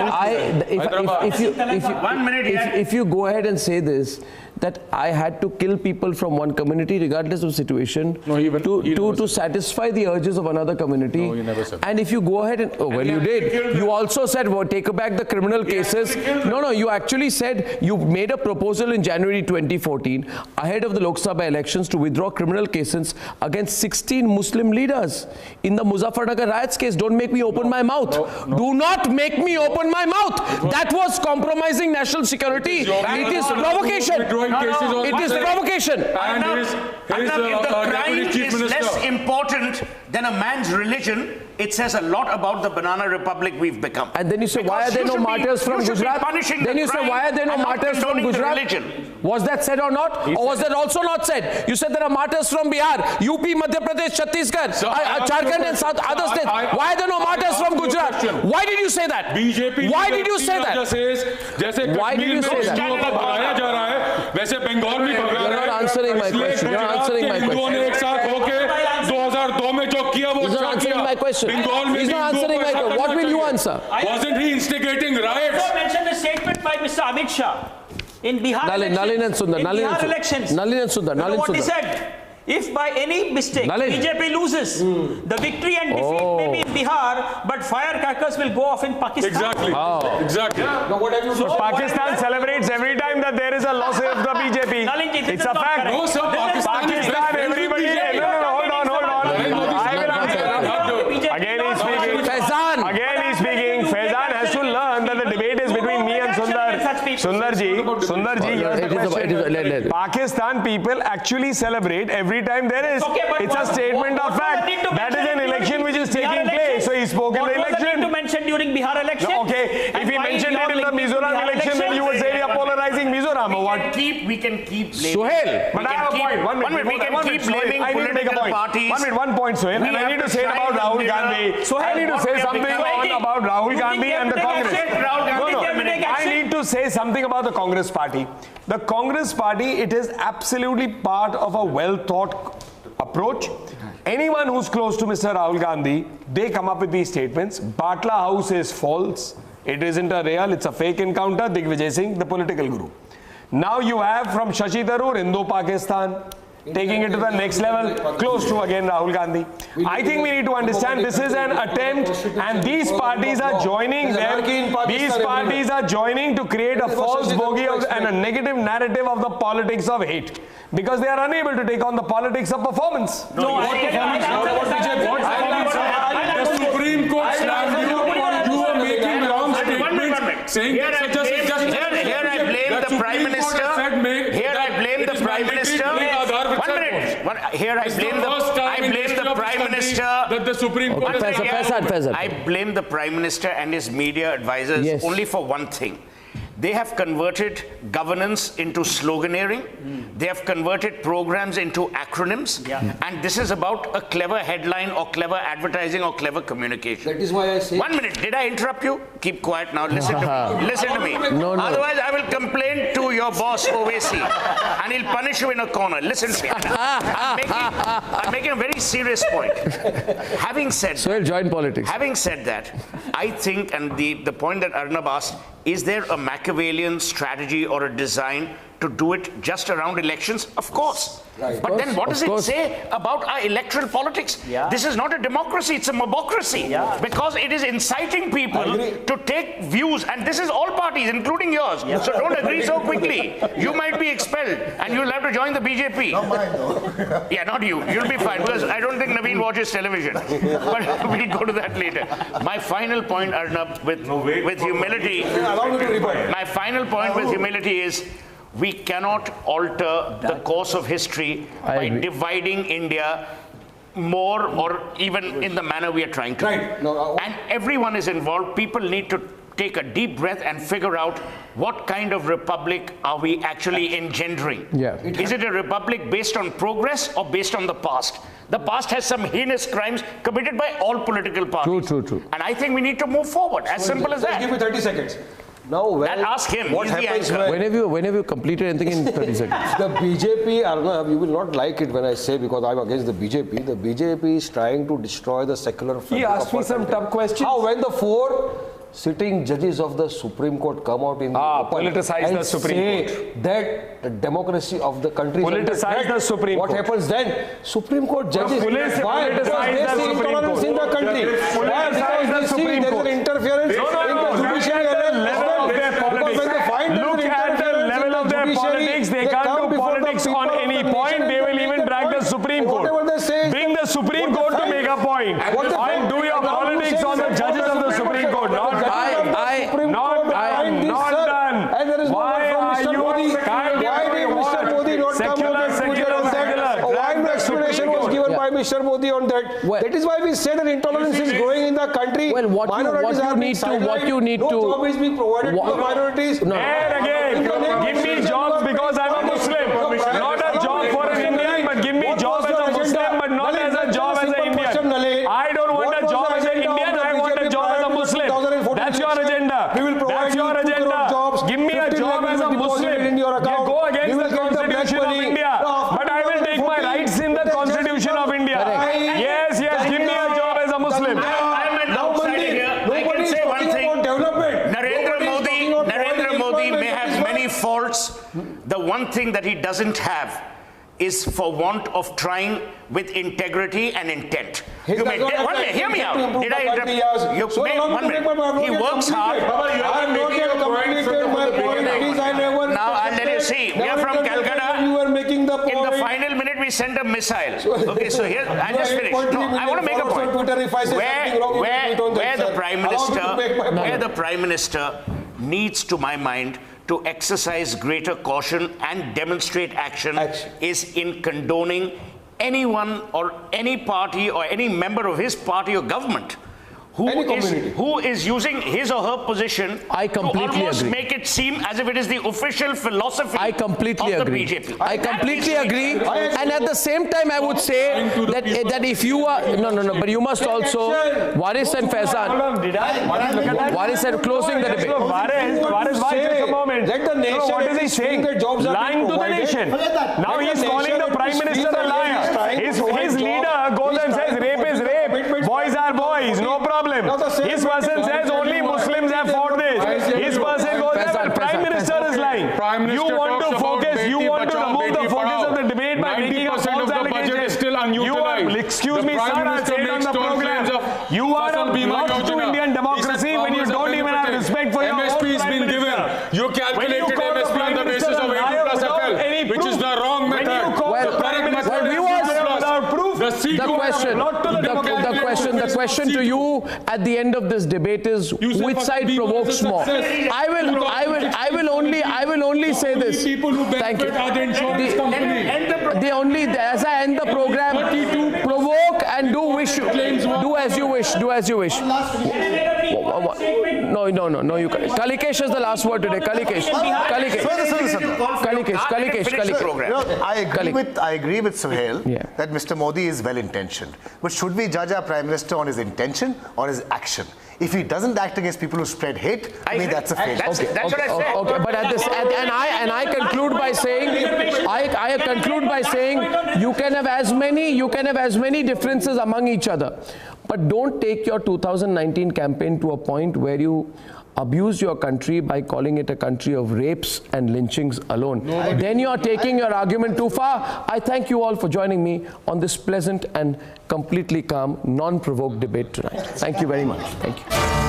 if you go ahead and say this, that I had to kill people from one community regardless of situation to satisfy the urges of another community. No, he never said that. And if you go ahead and, you did. You also said, take back the criminal cases. No, you actually said you made a proposal in January 2014 ahead of the Lok Sabha elections to withdraw criminal cases against 16 Muslim leaders. In the Muzaffarnagar riots case, don't make me open my mouth. Do not make me open my mouth. That was compromising national security. It is provocation. It is provocation. And if the crime is less important than a man's religion, it says a lot about the banana republic we've become. And then you say, why are there no martyrs from Gujarat? Then you say, why are there no martyrs from Gujarat? Was that said or not? Or was that also not said? You said there are martyrs from Bihar, UP, Madhya Pradesh, Chhattisgarh, Jharkhand and South other states. Why are there no martyrs from Gujarat? Why did you say that? BJP. Why did you say that? Why did you say that? You're not answering my question. You're not answering my question. He's not answering my question. He's not answering my question. What will you answer? Wasn't he instigating riots? I mentioned the statement by Mr. Amit Shah in Bihar Nalin and Sundar. Bihar elections. Nalin and Sundar. What he said? If by any mistake BJP loses, the victory and defeat may be in Bihar, but firecrackers will go off in Pakistan. Exactly. Exactly. So Pakistan celebrates every time that there is a loss of the BJP. It's a fact. No, sir. Pakistan, everybody. No, hold on. I will answer. Again he's speaking. Faizan has to learn that the debate is between me and Sundar. Sundarji, here's the question. Pakistan people actually celebrate every time there is. It's a statement of fact. That is an election which is taking place. So he spoke in the election. To mention during Bihar election. Okay, if he mentioned it in the Mizoram election, then you would say we are polarizing Mizoram or what? We can keep blaming. Suhail, but I have a point. 1 minute. We can keep blaming political parties. 1 point, Suhail. And I need to say it about Rahul Gandhi. So I need to say something about Rahul Gandhi and the Congress. I need to say something about the Congress party. The Congress party, it is absolutely part of a well-thought approach. Anyone who's close to Mr. Rahul Gandhi, they come up with these statements. Batla House is false. It isn't a real, it's a fake encounter. Digvijay Singh, the political guru. Now you have from Shashi Tharoor, Indo-Pakistan, taking it to the next level, close to again Rahul Gandhi. I think we need to understand this is an attempt and these parties are joining them. These parties are joining to create a false bogey and a negative narrative of the politics of hate. Because they are unable to take on the politics of performance. No, what performance? The Supreme Court slammed you. You are making wrong statements saying here I blame the Prime Minister. Here I blame the Prime Minister. 1 minute. Here I blame the Prime Minister. That the Supreme Court. I blame the Prime Minister and his media advisors only for one thing. They have converted governance into sloganeering. They have converted programs into acronyms. And this is about a clever headline or clever advertising or clever communication. That is why I say... 1 minute. Did I interrupt you? Keep quiet now. Listen to me. Listen to me. No. Otherwise, I will complain to your boss, Owaisi, and he'll punish you in a corner. Listen to me. I'm making a very serious point. Having said So he'll join politics. Having said that, I think, and the point that Arnab asked, is there a Machiavellian strategy or a design to do it just around elections? Of course. Right. But then what does it say about our electoral politics? Yeah. This is not a democracy, it's a mobocracy. Yeah. Because it is inciting people to take views, and this is all parties, including yours. Yeah. So don't agree so quickly. You might be expelled, and you'll have to join the BJP. Not mine, though. Yeah, not you. You'll be fine, because I don't think Naveen watches television. But we'll go to that later. My final point, Arnab, with humility, my final point with humility is, we cannot alter the course of history by dividing India more, or even in the manner we are trying to. Right. And everyone is involved. People need to take a deep breath and figure out what kind of republic are we actually engendering. Yeah. Is it a republic based on progress or based on the past? The past has some heinous crimes committed by all political parties. True. And I think we need to move forward. As simple as that. Give me 30 seconds. Now, ask him. What happens whenever you completed anything in 30 seconds? The BJP, Arnab, you will not like it when I say, because I'm against the BJP. The BJP is trying to destroy the secular fabric. He asked me some tough questions. How, when the 4 sitting judges of the Supreme Court come out in the open politicize and the Supreme Court, that the democracy of the country politicize the Supreme Court. What happens then? Supreme Court judges, why? Because they see intolerance in the country. Why? Because they see there is an interference in the judiciary level of their politics. Look at the level of their politics. They can't do politics on any point. They will even drag the Supreme Court. Bring the Supreme Court to make a point. And do your politics on the judges of the Supreme Court. Not done. And there is no one from Mr. Modi. Why did Mr. Modi not come out and put on that? Why no explanation was given by Mr. Modi on that? That is why we say that intolerance is growing in the country. Well, what you need to no job is being provided to the minorities. No. And again, give me jobs because I'm a Muslim. Not a job for an Indian, but give me job as a Muslim, but not as a job as an Indian. I don't want a job as an Indian, I want a job as a Muslim. That's your agenda. That's your agenda. Give me a job as a Muslim. Go against the Constitution of India. But I will take my rights in the Constitution of India. Yes, give me a job as a Muslim. I'm an outsider here. I can say one thing. Narendra Modi may have many faults. The one thing that he doesn't have is for want of trying with integrity and intent. Hear me out. Did I interrupt? You make 1 minute. He works hard. Now I'll let you see. We are from Calcutta. In the final minute, we sent a missile. Okay, so here I just finished. No, I want to make a point. Where the Prime Minister needs, to my mind, to exercise greater caution and demonstrate action is in condoning anyone or any party or any member of his party or government who is using his or her position to almost make it seem as if it is the official philosophy of the BJP. I completely agree. And at the same time, I would say that if you are... No, but you must also... Waris and Faizan. Waris and closing the debate. Waris, just a moment. What is he saying? Lying to the nation. Now he is calling the Prime Minister a liar. His leader goes and says rape is rape. Boys are boys. No problem. His person says only Muslims have fought this. His person goes there, but Prime Minister is lying. You want to focus, you want to remove the focus of the debate by making a false allegation. Excuse me, sir, I'll say it on the program. You are a block to Indian democracy when you don't even have respect for your own MSP has been given. You calculated MSP on the basis of 80 plus FL, which is the wrong method. The question to you at the end of this debate is, which side provokes more? I will only say this. Thank you. As I end the program, provoke and do as you wish. Do as you wish. No, you can't. Kalikesh is the last word today. Kalikesh. I agree with Suhail that Mr. Modi is well-intentioned. But should we judge our Prime Minister on his intention or his action? If he doesn't act against people who spread hate, I mean that's a failure. That's what I said. Okay, but at this, and I conclude by saying, you can have as many differences among each other, but don't take your 2019 campaign to a point where you abused your country by calling it a country of rapes and lynchings alone. Then you're taking your argument too far. I thank you all for joining me on this pleasant and completely calm, non-provoked debate tonight. Thank you very much. Thank you.